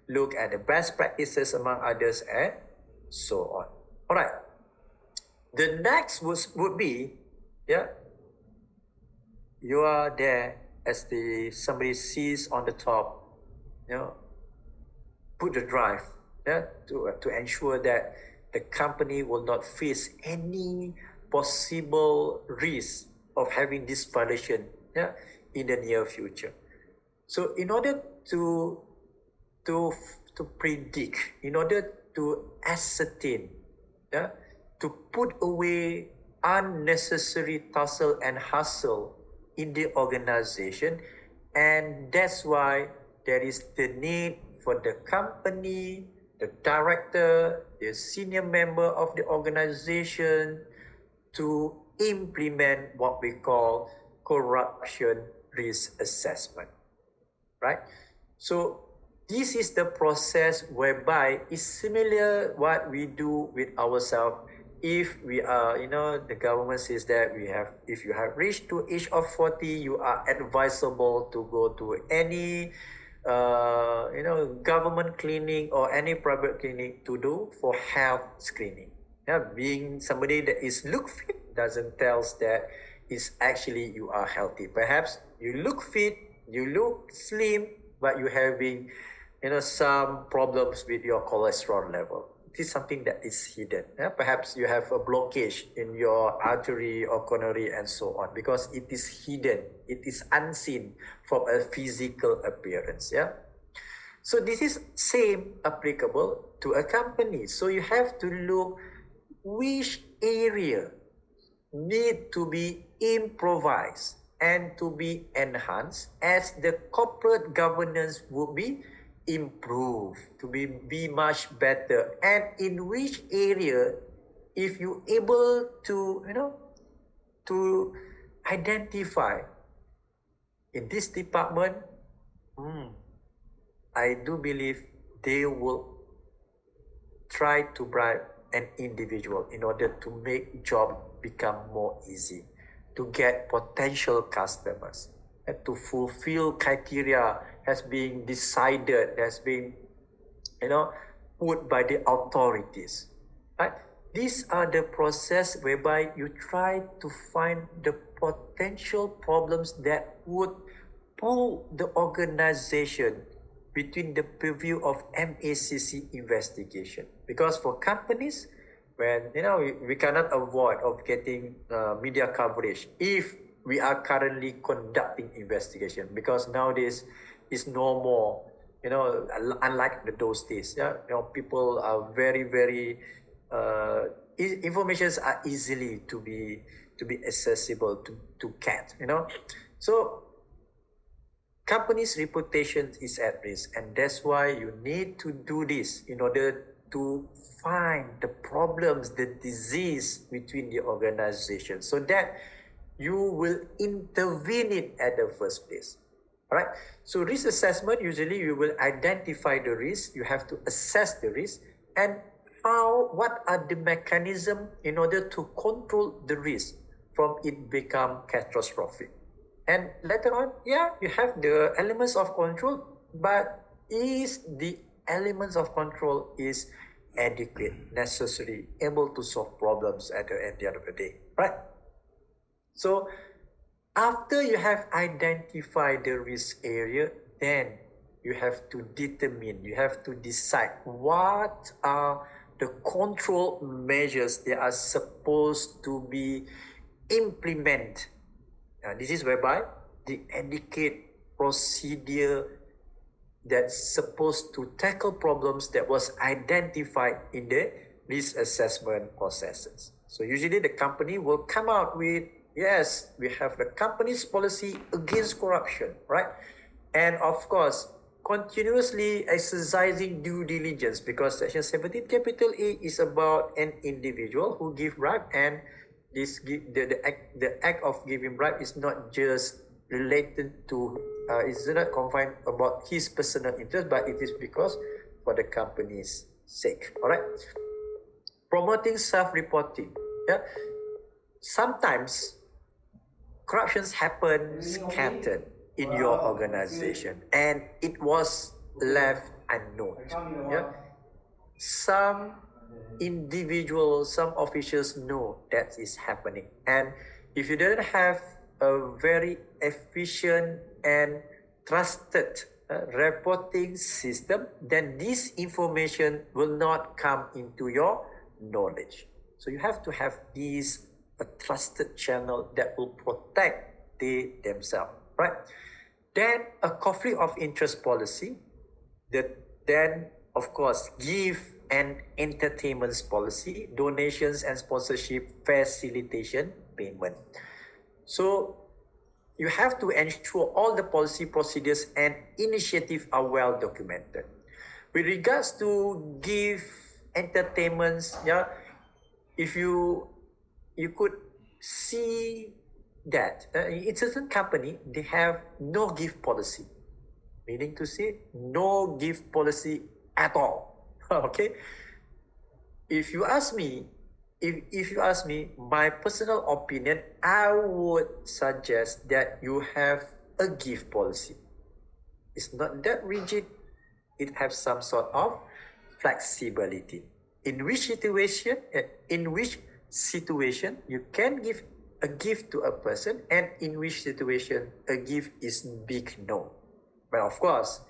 [SPEAKER 2] look at the best practices among others and so on. All right. The next would be, you are there as somebody sees on the top, put the drive, to ensure that the company will not face any possible risk of having this violation, in the near future. So in order to predict, in order to ascertain, to put away unnecessary tussle and hustle in the organization, and that's why there is the need for the company, the director, the senior member of the organization to implement what we call corruption risk assessment, right? So this is the process whereby it's similar what we do with ourselves. If we are, the government says that if you have reached to age of 40, you are advisable to go to any, government clinic or any private clinic to do for health screening. Yeah, being somebody that is look fit doesn't tell us that is actually you are healthy. Perhaps you look fit, you look slim, but you having, some problems with your cholesterol level. This is something that is hidden. Yeah? Perhaps you have a blockage in your artery or coronary and so on, because it is hidden, it is unseen from a physical appearance. Yeah. So this is same applicable to a company. So you have to look which area need to be improvised and to be enhanced as the corporate governance would be improved to be much better, and in which area, if you able to to identify in this department, I do believe they will try to bribe an individual in order to make job become more easy, to get potential customers, and to fulfill criteria has been decided, has been put by the authorities. Right? These are the process whereby you try to find the potential problems that would pull the organization between the purview of MACC investigation. Because for companies, when we cannot avoid of getting media coverage if we are currently conducting investigation, because nowadays is no more, unlike those days. Yeah, people are very informations are easily to be accessible to get. So company's reputation is at risk, and that's why you need to do this in order to find the problems, the disease between the organization, so that you will intervene it at the first place. All right. So risk assessment, usually you will identify the risk, you have to assess the risk, and what are the mechanism in order to control the risk from it become catastrophic. And later on, you have the elements of control, but is the elements of control is adequate, necessary, able to solve problems at the end of the day, right? So after you have identified the risk area, then you have to determine, you have to decide what are the control measures that are supposed to be implemented. This is whereby the adequate procedure that's supposed to tackle problems that was identified in the risk assessment processes. So usually the company will come out with, yes, we have the company's policy against corruption, right? And of course, continuously exercising due diligence, because Section 17 Capital A is about an individual who give bribe, and the act of giving bribe is not just related to, it's not confined about his personal interest, but it is because for the company's sake. All right. Promoting self-reporting. Yeah. Sometimes corruptions happen scattered in your organization, and it was left unknown. Yeah. Some individuals, some officials know that is happening, and if you don't have a very efficient and trusted reporting system, then this information will not come into your knowledge. So you have to have these a trusted channel that will protect themselves, right? Then a conflict of interest policy, then of course give and entertainment policy, donations and sponsorship facilitation payment. So you have to ensure all the policy procedures and initiatives are well documented. With regards to give entertainments, if you could see that in certain company they have no gift policy, meaning to say no gift policy at all. Okay, if you ask me, if you ask me, my personal opinion, I would suggest that you have a gift policy. It's not that rigid. It has some sort of flexibility. In which situation you can give a gift to a person, and in which situation a gift is big no. But of course,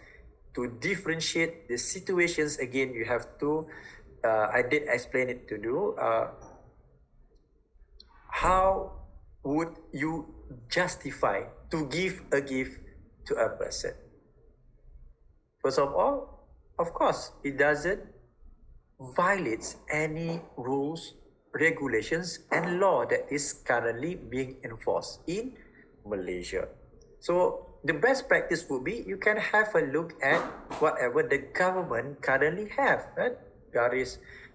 [SPEAKER 2] to differentiate the situations again, you have to, I did explain it to you, how would you justify to give a gift to a person? First of all, of course, it doesn't violate any rules, regulations, and law that is currently being enforced in Malaysia. So the best practice would be you can have a look at whatever the government currently have. Right?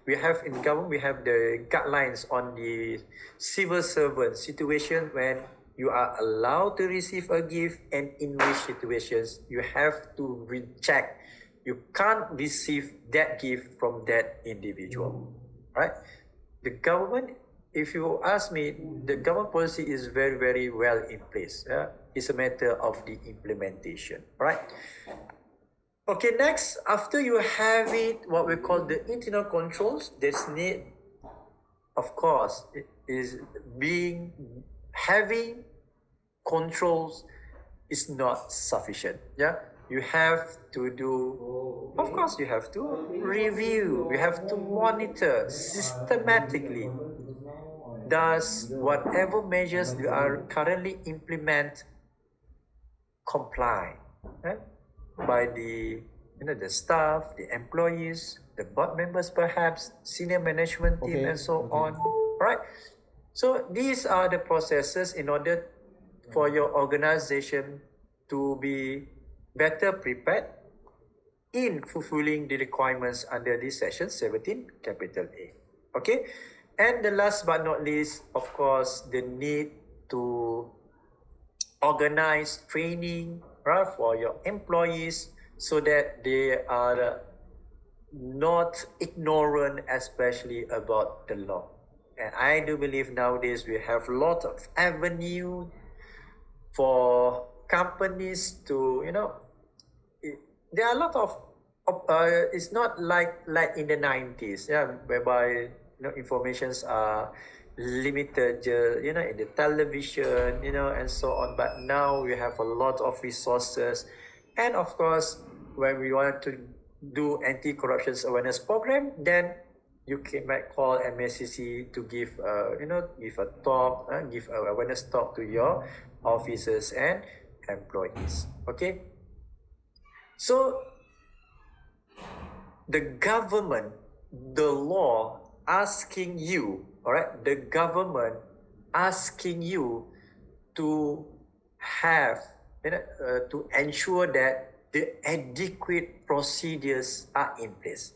[SPEAKER 2] We have in government, we have the guidelines on the civil servant situation when you are allowed to receive a gift, and in which situations you have to reject. You can't receive that gift from that individual, right? The government, if you ask me, the government policy is very, very well in place. Yeah? It's a matter of the implementation, right? Okay, next, after you have it, what we call the internal controls, there's need, of course, it is having controls is not sufficient. Yeah, you have to do, of course, you have to review, you have to monitor systematically. Does whatever measures you are currently implement comply, right? By the the staff, the employees, the board members, perhaps senior management team, and so on, right? So these are the processes in order for your organization to be better prepared in fulfilling the requirements under this section 17 capital A. Okay, and the last but not least, of course, the need to organize training, right, for your employees so that they are not ignorant, especially about the law. And I do believe nowadays we have a lot of avenue for companies to, there are a lot of it's not like in the 90s, yeah, whereby informations are limited, in the television, and so on. But now we have a lot of resources, and of course, when we want to do anti-corruption awareness program, then you might call MSCC to give give a talk, give a awareness talk to your officers and employees. Okay, so the government, the law asking you, all right, the government asking you to have, to ensure that the adequate procedures are in place.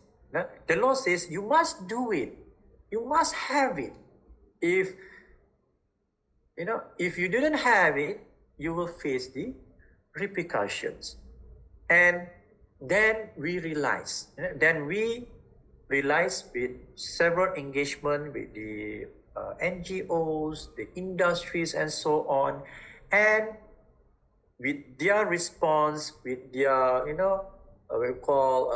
[SPEAKER 2] The law says you must do it, you must have it. If you didn't have it, you will face the repercussions. And then we realize with several engagement with the NGOs, the industries, and so on, and with their response, with their we call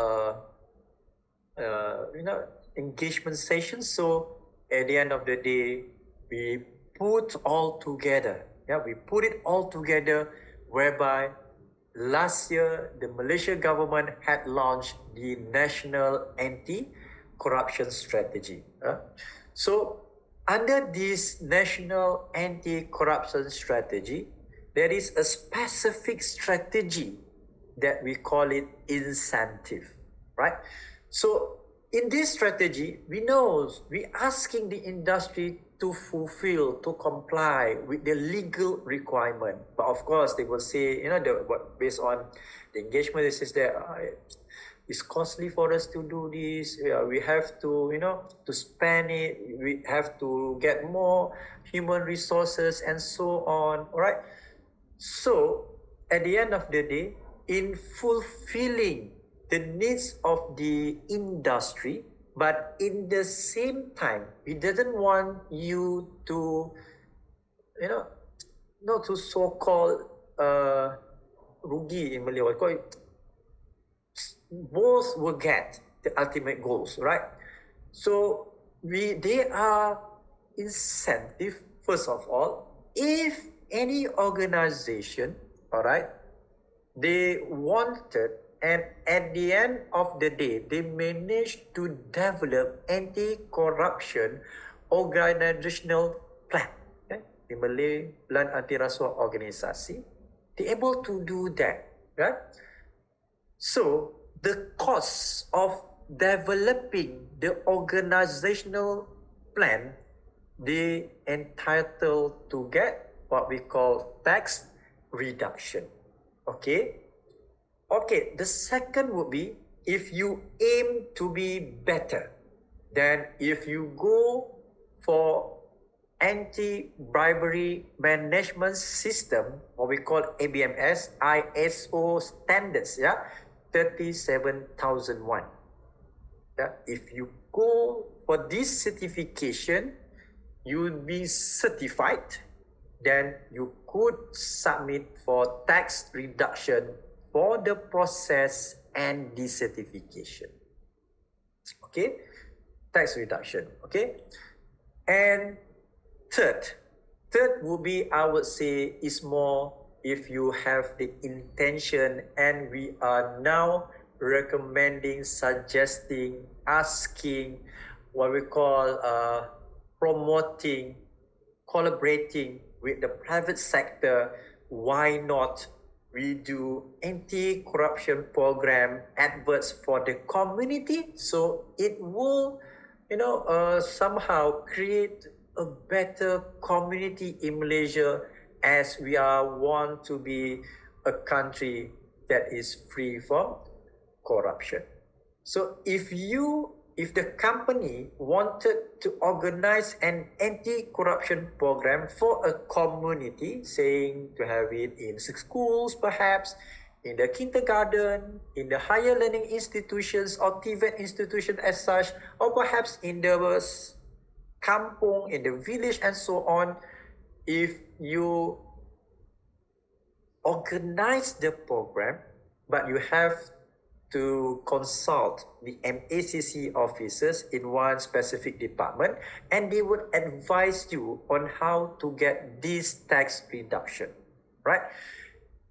[SPEAKER 2] engagement sessions. So at the end of the day, we put all together. Yeah, we put it all together, whereby last year the Malaysia government had launched the National Anti-Corruption Strategy. So under this National Anti-Corruption Strategy, there is a specific strategy that we call it incentive, right? So in this strategy, we asking the industry to fulfill, to comply with the legal requirement. But of course, they will say, based on the engagement, this is that it's costly for us to do this. We have to, to spend it. We have to get more human resources and so on. All right. So at the end of the day, in fulfilling the needs of the industry, but in the same time, we didn't want you to, not to so-called rugi in Malay, what call it, both will get the ultimate goals, right? So they are incentive, first of all, if any organization, all right, they wanted, and at the end of the day, they managed to develop anti-corruption organizational plan. Okay? In Malay, Plan Anti Rasuah Organisasi. They're able to do that, right? So the cost of developing the organizational plan, they entitled to get what we call tax reduction. Okay. The second would be, if you aim to be better, then if you go for anti-bribery management system, what we call ABMS, ISO standards, 37,001. If you go for this certification, you will be certified, then you could submit for tax reduction for the process and the certification. Okay, tax reduction. Okay, and third would be, I would say, is more if you have the intention, and we are now recommending, suggesting, asking, what we call promoting, collaborating with the private sector. Why not we do anti-corruption program adverts for the community, so it will somehow create a better community in Malaysia, as we want to be a country that is free from corruption. So if the company wanted to organize an anti-corruption program for a community, saying to have it in schools, perhaps in the kindergarten, in the higher learning institutions or TVET institution as such, or perhaps in the kampung, in the village and so on, if you organize the program, but you have to consult the MACC officers in one specific department, and they would advise you on how to get this tax reduction, right?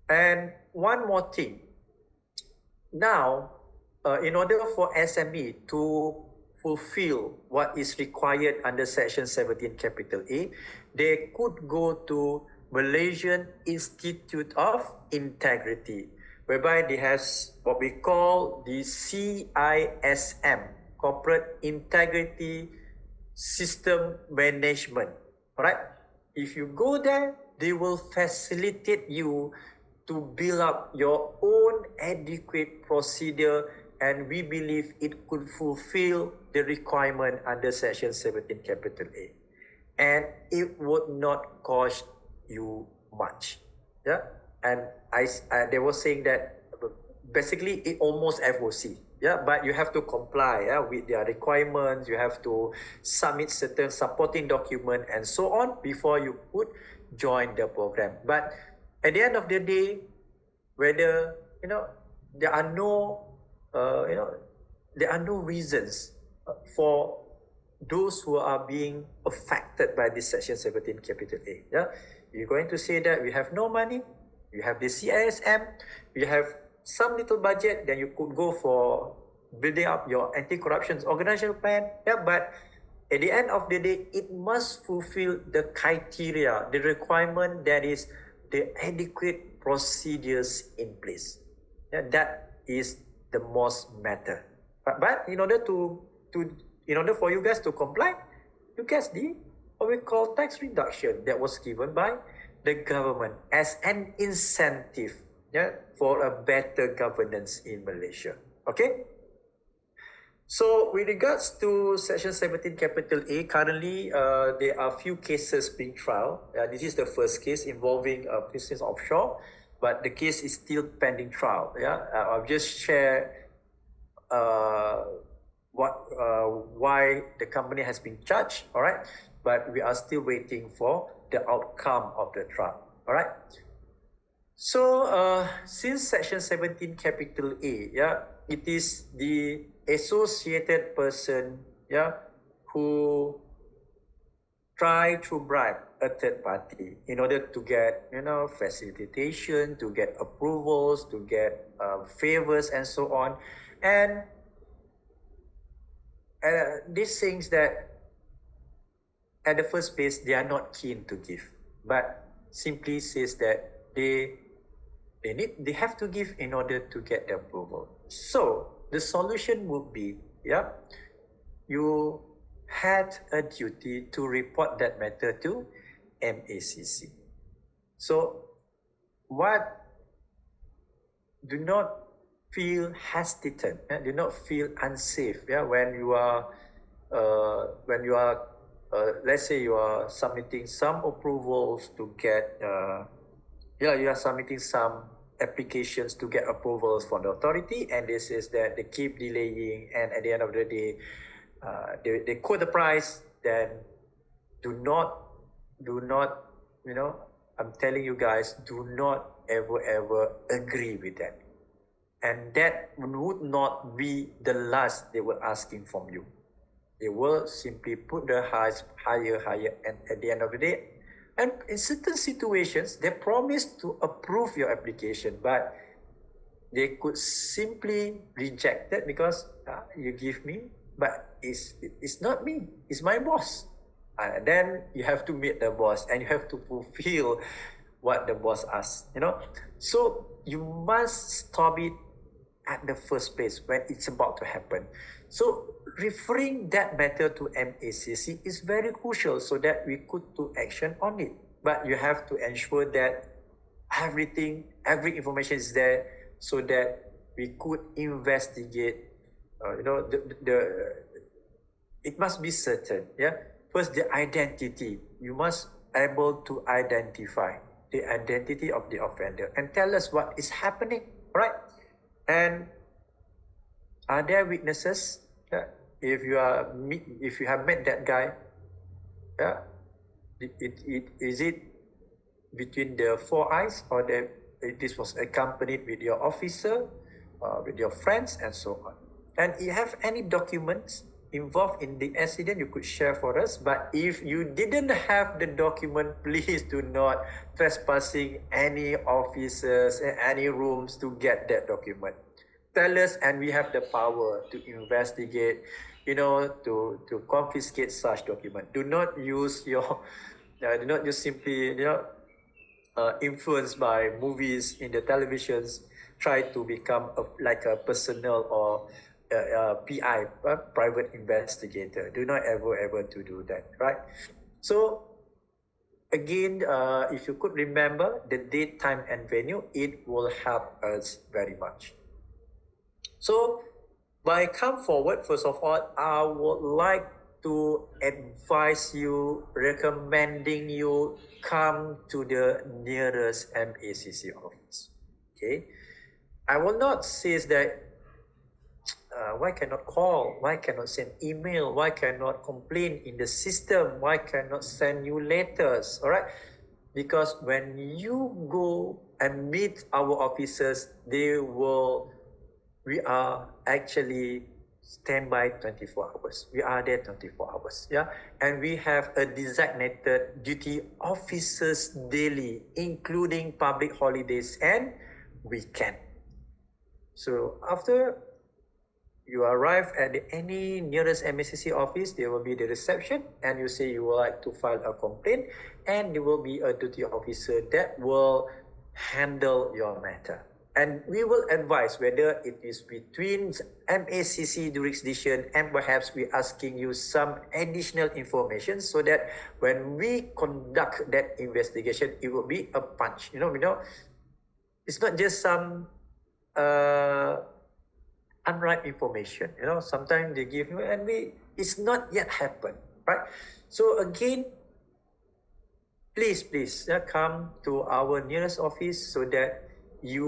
[SPEAKER 2] And one more thing. Now, in order for SME to fulfill what is required under Section 17 capital A, they could go to Malaysian Institute of Integrity, whereby they have what we call the CISM, Corporate Integrity System Management. Alright? If you go there, they will facilitate you to build up your own adequate procedure, and we believe it could fulfill the requirement under Section 17 capital A. And it would not cost you much. And they were saying that basically it almost FOC. But you have to comply with their requirements. You have to submit certain supporting document and so on before you could join the program. But at the end of the day, whether there are no reasons for those who are being affected by this Section 17 capital A. You're going to say that we have no money, you have the CISM, you have some little budget, then you could go for building up your anti-corruption organizational plan. But at the end of the day, it must fulfill the criteria, the requirement, that is the adequate procedures in place. That is the most matter. But in order for you guys to comply, you get the what we call tax reduction that was given by the government as an incentive for a better governance in Malaysia. Okay? So with regards to Section 17 capital A, currently there are few cases being trialed. This is the first case involving business offshore, but the case is still pending trial. Yeah, I'll just share why the company has been charged. All right, but we are still waiting for the outcome of the trial. All right. So since Section 17 capital A, yeah, it is the associated person, yeah, who try to bribe a third party in order to get, facilitation, to get approvals, to get favors, and so on. And these things that at the first place they are not keen to give, but simply says that they have to give in order to get the approval. So the solution would be, yeah, you had a duty to report that matter to MACC. So do not feel hesitant, do not feel unsafe, when you are let's say you are submitting some approvals to get you are submitting some applications to get approvals from the authority, and this is that they keep delaying, and at the end of the day they quote the price. Then do not I'm telling you guys, do not ever agree with that. And that would not be the last they were asking from you. They will simply put the higher, and at the end of the day, and in certain situations, they promise to approve your application, but they could simply reject it because you give me, but it's not me, it's my boss. Then you have to meet the boss and you have to fulfill what the boss asks, So you must stop it at the first place when it's about to happen. So referring that matter to MACC is very crucial so that we could do action on it. But you have to ensure that every information is there so that we could investigate. It must be certain. Yeah. First, the identity. You must able to identify the identity of the offender and tell us what is happening, right? And are there witnesses? Yeah. If you have met that guy, yeah, is it between the four eyes, or this was accompanied with your officer, with your friends, and so on? And if you have any documents involved in the accident, you could share for us. But if you didn't have the document, please do not trespassing any offices and any rooms to get that document. Tell us, and we have the power to investigate, to confiscate such document. Do not use simply, influenced by movies in the televisions, try to become like a personal or PI, private investigator. Do not ever to do that, right? So again, if you could remember the date, time, and venue, it will help us very much. So by come forward, first of all, I would like to advise you, recommending you come to the nearest MACC office. Okay, I will not say that why cannot call, why cannot send email, why cannot complain in the system, why cannot send you letters, all right? Because when you go and meet our officers, we are actually standby 24 hours. We are there 24 hours, yeah? And we have a designated duty officers daily, including public holidays and weekend. So after you arrive at any nearest MACC office, there will be the reception, and you say you would like to file a complaint, and there will be a duty officer that will handle your matter. And we will advise whether it is between MACC jurisdiction, and perhaps we're asking you some additional information so that when we conduct that investigation, it will be a punch. It's not just some unright information. Sometimes they give you, and it's not yet happened, right? So again, please come to our nearest office so that it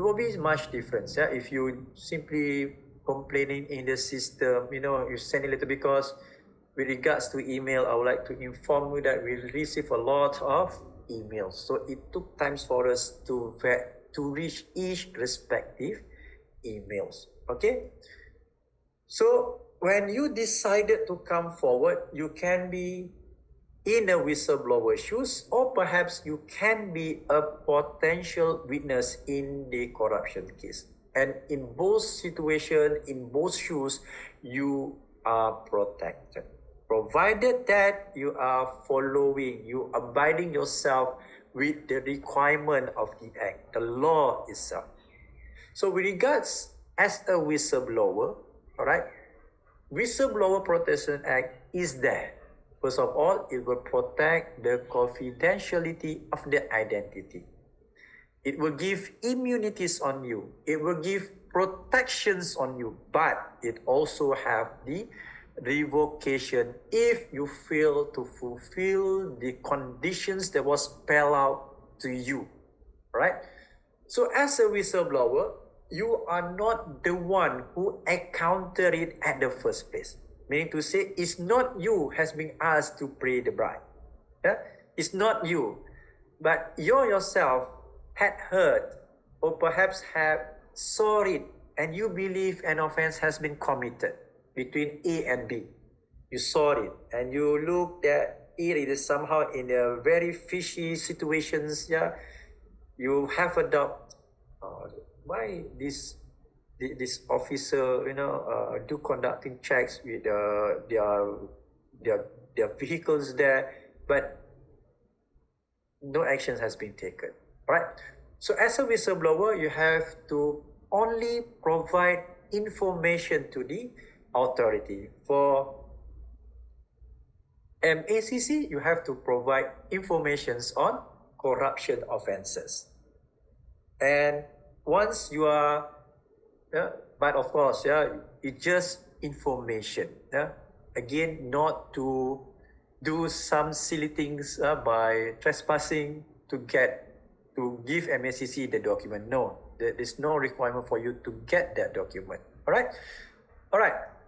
[SPEAKER 2] will be much different. Yeah, if you simply complaining in the system, you send a letter. Because with regards to email, I would like to inform you that we receive a lot of emails. So it took times for us to reach each respective emails. Okay. So when you decided to come forward, you can be in a whistleblower shoes, or perhaps you can be a potential witness in the corruption case. And in both situations, in both shoes, you are protected, provided that you are abiding yourself with the requirement of the act, the law itself. So with regards as a whistleblower, all right, Whistleblower Protection Act is there. First of all, it will protect the confidentiality of the identity. It will give immunities on you. It will give protections on you, but it also have the revocation if you fail to fulfill the conditions that was spelled out to you, right? So as a whistleblower, you are not the one who encountered it at the first place. Meaning to say, it's not you has been asked to pay the bribe. Yeah? It's not you. But you yourself had heard or perhaps have saw it, and you believe an offense has been committed between A and B. You saw it and you looked at it is somehow in a very fishy situations. Yeah, you have a doubt. Why this officer do conducting checks with their vehicles there, but no action has been taken, right? So as a whistleblower, you have to only provide information to the authority. For MACC, you have to provide informations on corruption offenses. And once you are, but of course, it's just information. Again, not to do some silly things by trespassing to give MACC the document. No, there's no requirement for you to get that document. All right.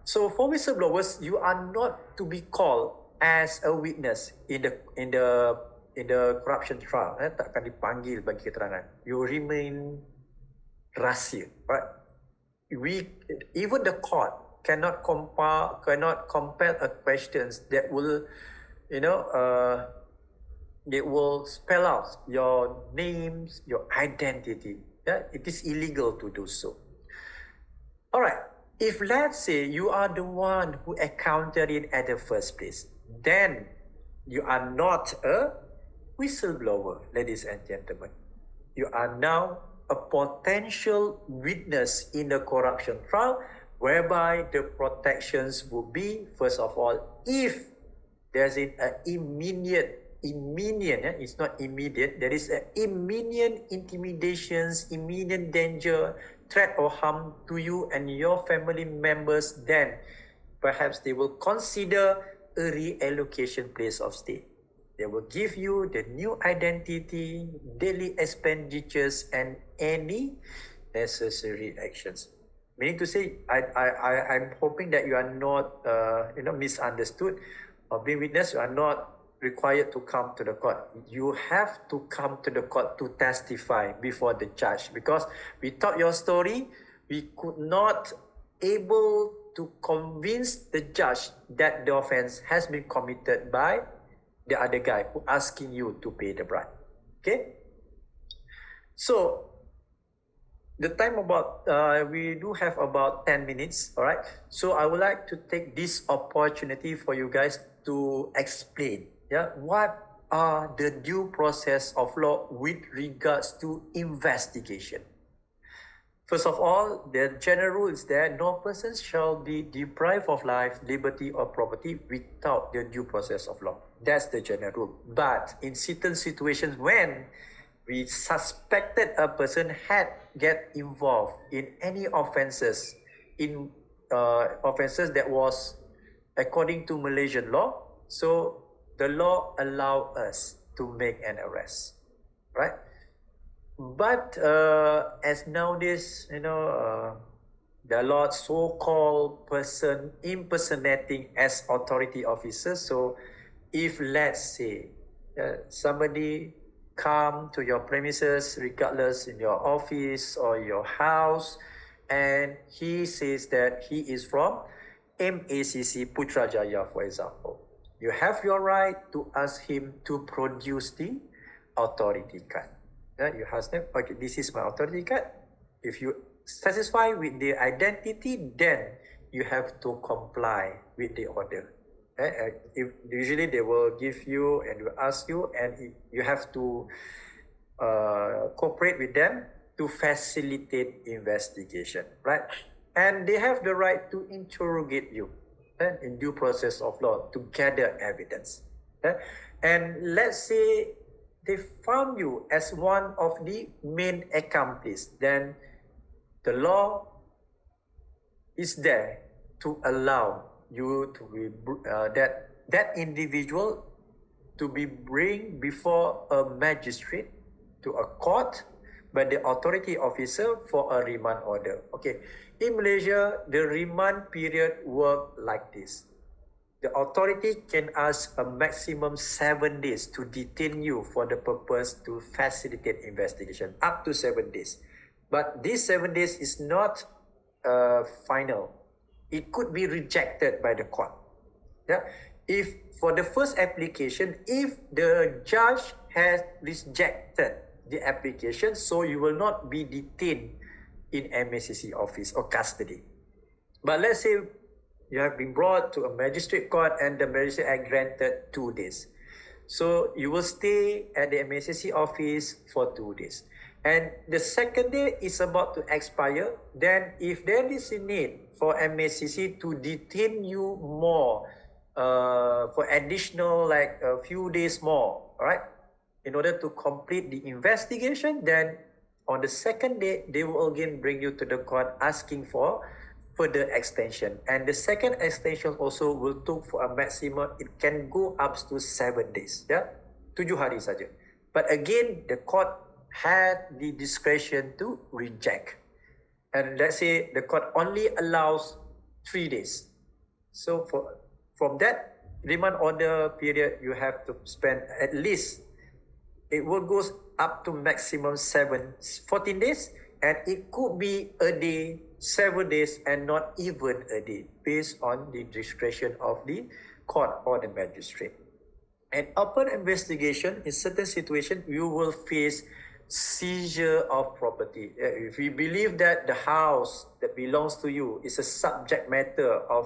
[SPEAKER 2] So for whistleblowers, you are not to be called as a witness in the corruption trial. Takkan dipanggil bagi keterangan. You remain rahsia, right? Even the court cannot compel a questions that will, they will spell out your names, your identity. Yeah, it is illegal to do so. All right. If let's say you are the one who encountered it at the first place, then you are not a whistleblower, ladies and gentlemen. You are now a potential witness in the corruption trial, whereby the protections would be, first of all, if there's an imminent, it's not immediate, there is an imminent intimidations, imminent danger, threat or harm to you and your family members, then perhaps they will consider a reallocation place of stay. They will give you the new identity, daily expenditures, and any necessary actions. Meaning to say, I'm hoping that you are not, misunderstood or being witness. You are not required to come to the court. You have to come to the court to testify before the judge, because without your story, we could not able to convince the judge that the offense has been committed by the other guy who asking you to pay the bribe. Okay. So the time about, we do have about 10 minutes. All right. So I would like to take this opportunity for you guys to explain, what are the due process of law with regards to investigation. First of all, the general rule is that no person shall be deprived of life, liberty, or property without the due process of law. That's the general rule. But in certain situations when we suspected a person had get involved in any offenses, offenses that was according to Malaysian law, so the law allow us to make an arrest, right? But as nowadays, there are a lot so-called person impersonating as authority officers. So if let's say somebody come to your premises, regardless in your office or your house, and he says that he is from MACC Putrajaya, for example, you have your right to ask him to produce the authority card. You ask them, okay, this is my authority card. If you satisfy with the identity, then you have to comply with the order. If usually they will give you and will ask you, and you have to cooperate with them to facilitate investigation, right? And they have the right to interrogate you in due process of law to gather evidence. And let's say they found you as one of the main accomplices, then the law is there to allow you to be that individual to be bring before a magistrate, to a court, by the authority officer for a remand order. Okay, in Malaysia, the remand period work like this. The authority can ask a maximum 7 days to detain you for the purpose to facilitate investigation, up to 7 days. But these 7 days is not final. It could be rejected by the court. Yeah. If for the first application, if the judge has rejected the application, so you will not be detained in MACC office or custody. But let's say you have been brought to a magistrate court and the magistrate has granted 2 days. So you will stay at the MACC office for 2 days. And the second day is about to expire. Then if there is a need for MACC to detain you more for additional like a few days more, all right, in order to complete the investigation, then on the second day, they will again bring you to the court asking for further extension. And the second extension also will take for a maximum, it can go up to 7 days. Yeah, 7 hari saja. But again, the court had the discretion to reject. And let's say the court only allows 3 days. So from that remand order period, you have to spend at least, it will go up to maximum 14 days, and it could be a day, 7 days, and not even a day, based on the discretion of the court or the magistrate. And upon investigation, in certain situations, you will face seizure of property. If we believe that the house that belongs to you is a subject matter of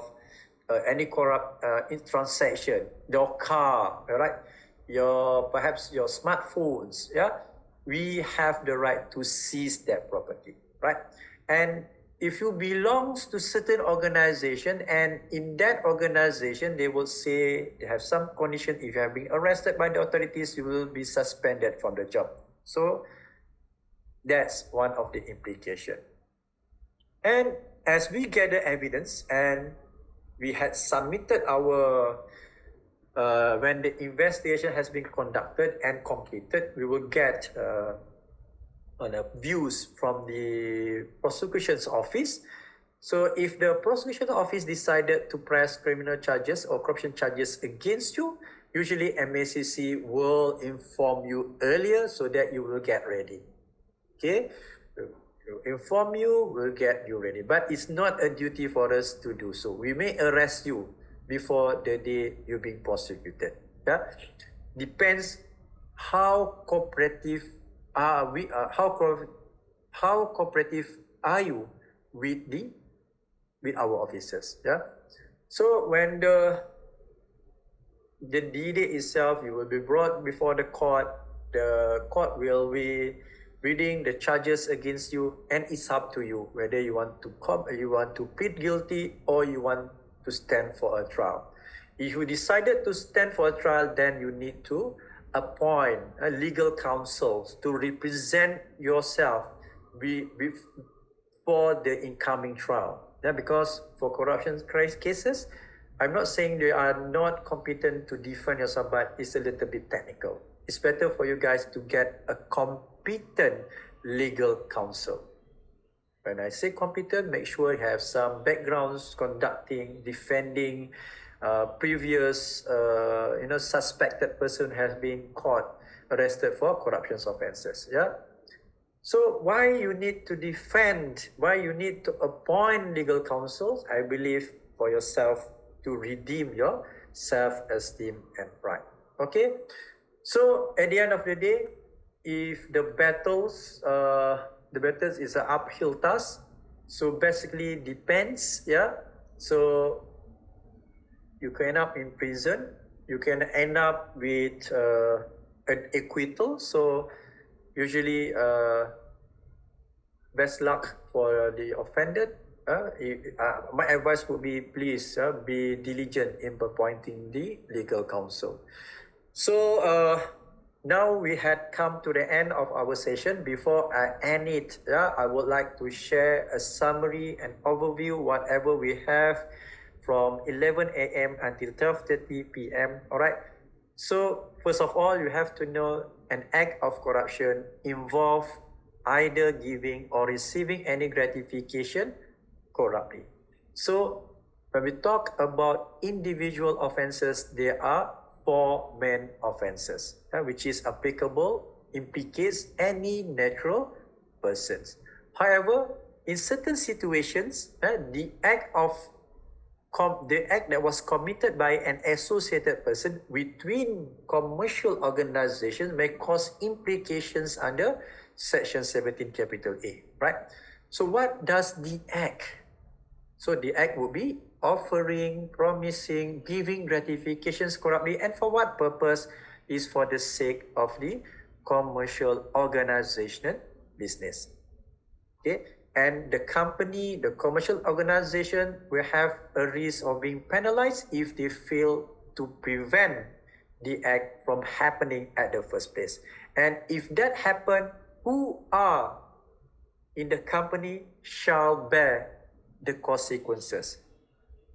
[SPEAKER 2] any corrupt transaction, your car, right? Perhaps your smartphones, yeah, we have the right to seize that property, right? And if you belongs to certain organization, and in that organization, they will say they have some condition. If you have been arrested by the authorities, you will be suspended from the job. So that's one of the implications. And as we gather evidence, and we had submitted our when the investigation has been conducted and completed, we will get views from the prosecution's office. So if the prosecution office decided to press criminal charges or corruption charges against you, usually MACC will inform you earlier so that you will get ready. Okay, we'll inform you, we'll get you ready. But it's not a duty for us to do so. We may arrest you before the day you're being prosecuted. Yeah, depends how cooperative are we. How cooperative are you with our officers? Yeah. So when the D-Day itself, you will be brought before the court. The court will be reading the charges against you, and it's up to you whether you want to plead guilty or you want to stand for a trial. If you decided to stand for a trial, then you need to appoint a legal counsel to represent yourself before the incoming trial. Yeah, because for corruption cases, I'm not saying they are not competent to defend yourself, but it's a little bit technical. It's better for you guys to get a competent legal counsel. When I say competent, make sure you have some backgrounds conducting, defending previous, suspected person has been caught, arrested for corruption offenses. Yeah. So why you need to defend, why you need to appoint legal counsels? I believe for yourself to redeem your self-esteem and pride. Okay. So at the end of the day, if the battles is an uphill task, so basically depends. Yeah. So you can end up in prison. You can end up with an acquittal. So usually, best luck for the offended. My advice would be, please be diligent in appointing the legal counsel. So now we had come to the end of our session. Before I end it, I would like to share a summary and overview whatever we have from 11 a.m. until 12:30 p.m. All right. So first of all, you have to know an act of corruption involves either giving or receiving any gratification corruptly. So when we talk about individual offenses, there are 4 main offenses, which is applicable, implicates any natural persons. However, in certain situations, the act that was committed by an associated person between commercial organizations may cause implications under Section 17 capital A, right? So what does the act? So the act would be offering, promising, giving gratifications corruptly, and for what purpose? Is for the sake of the commercial organizational business. Okay, and the company, the commercial organization will have a risk of being penalized if they fail to prevent the act from happening at the first place. And if that happens, who are in the company shall bear the consequences.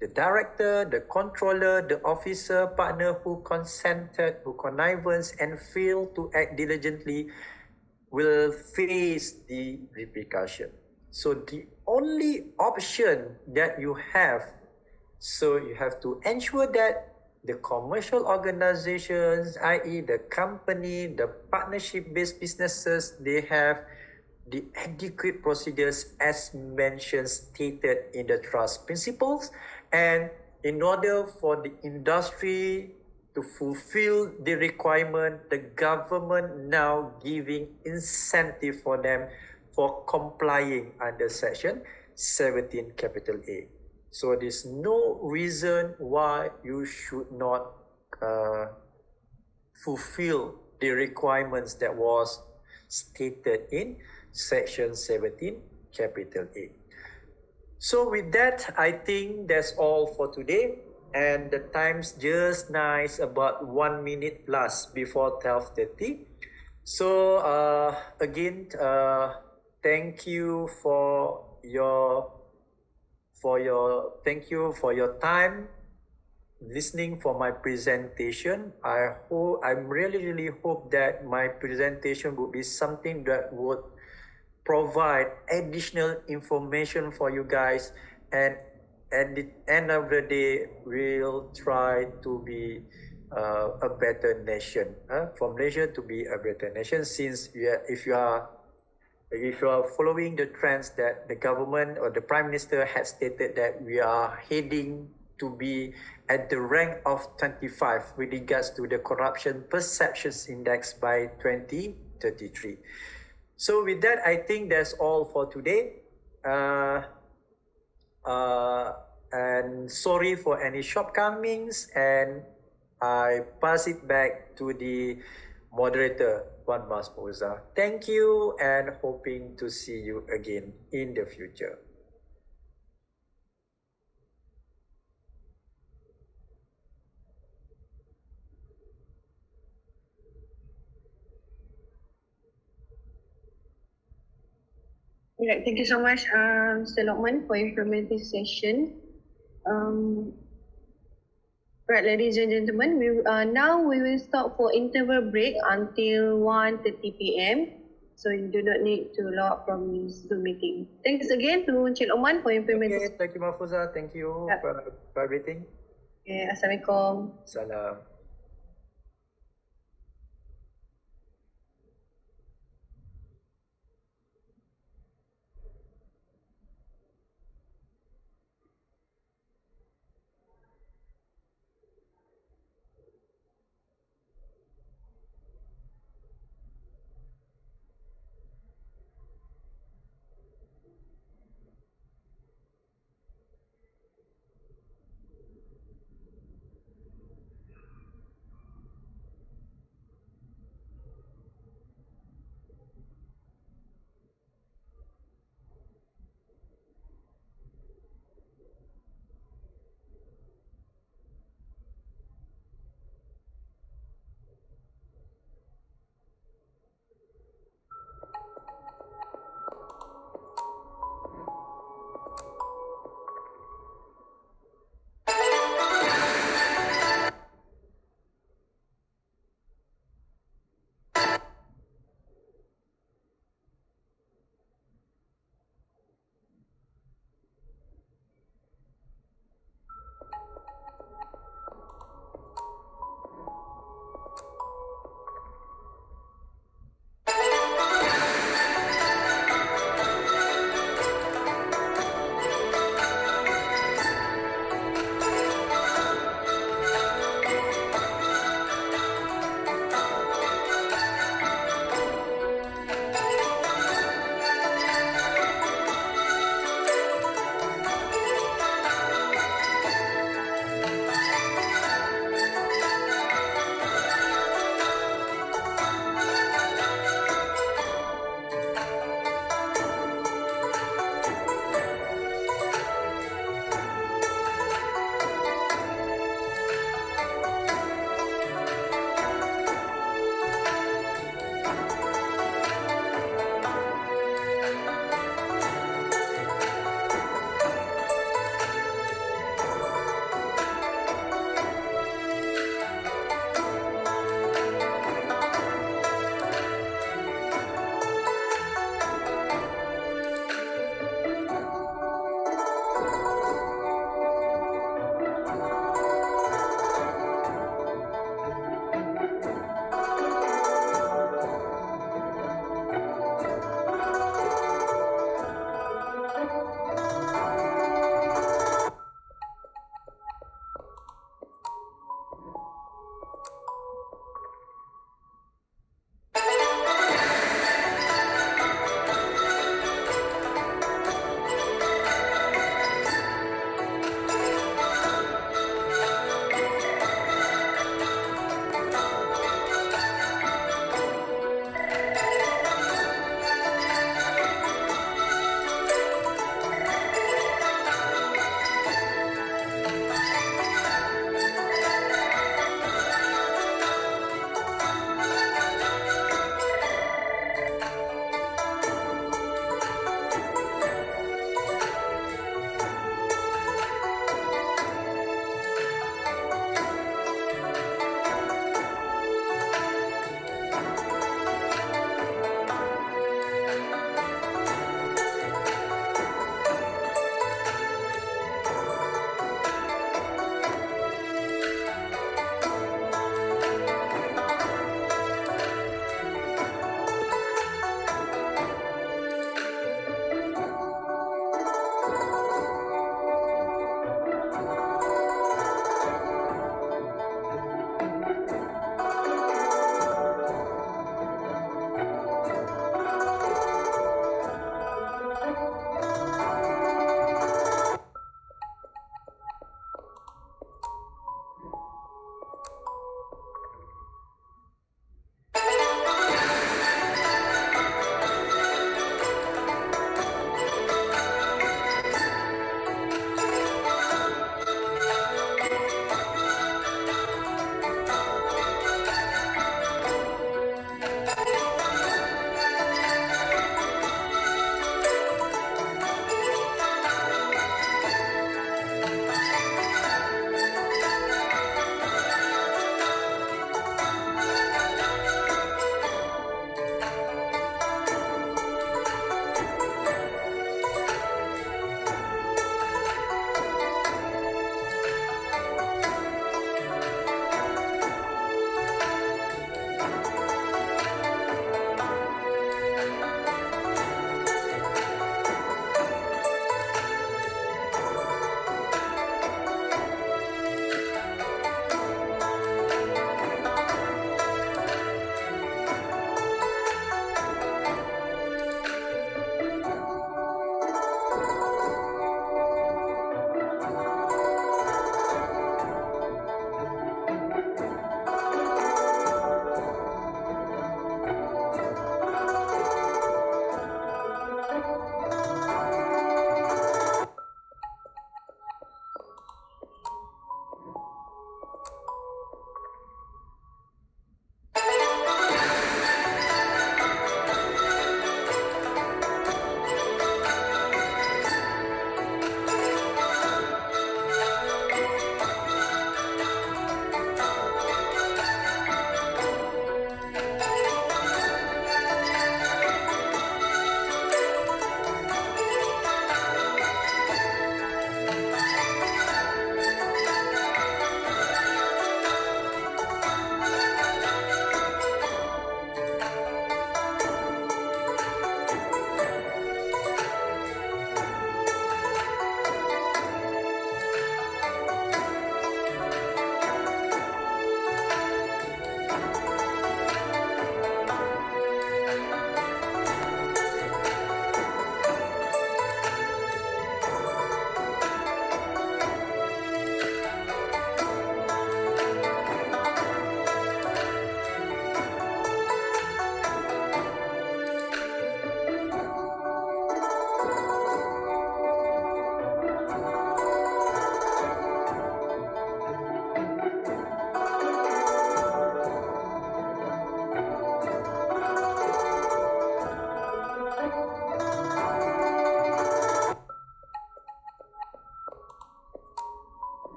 [SPEAKER 2] The director, the controller, the officer, partner who consented, who connivance and failed to act diligently will face the repercussion. So the only option that you have, so you have to ensure that the commercial organizations, i.e. the company, the partnership-based businesses, they have the adequate procedures as mentioned, stated in the trust principles. And in order for the industry to fulfill the requirement, the government now giving incentive for them for complying under Section 17 capital A. So there's no reason why you should not fulfill the requirements that was stated in Section 17 capital A. So with that, I think that's all for today. And the time's just nice, about 1 minute plus before 12:30. So again, thank you for your time listening for my presentation. I really hope that my presentation would be something that would provide additional information for you guys, and at the end of the day, we'll try to be a better nation, for Malaysia to be a better nation. Since if you are following the trends that the government or the Prime Minister has stated that we are heading to be at the rank of 25 with regards to the corruption perceptions index by 2033. So with that, I think that's all for today. And sorry for any shortcomings, and I pass it back to the moderator, Puan Mas Moza. Thank you, and hoping to see you again in the future.
[SPEAKER 1] Alright, thank you so much, Mr. Lokman, for your informative session. Right, ladies and gentlemen, now we will stop for interval break until 1:30 p.m. So you do not need to log out from Zoom meeting. Thanks again to Encik Lokman for implementing.
[SPEAKER 2] Okay, thank you Mahfuza. Thank you for everything.
[SPEAKER 1] Okay, Assalamualaikum.
[SPEAKER 2] Salam.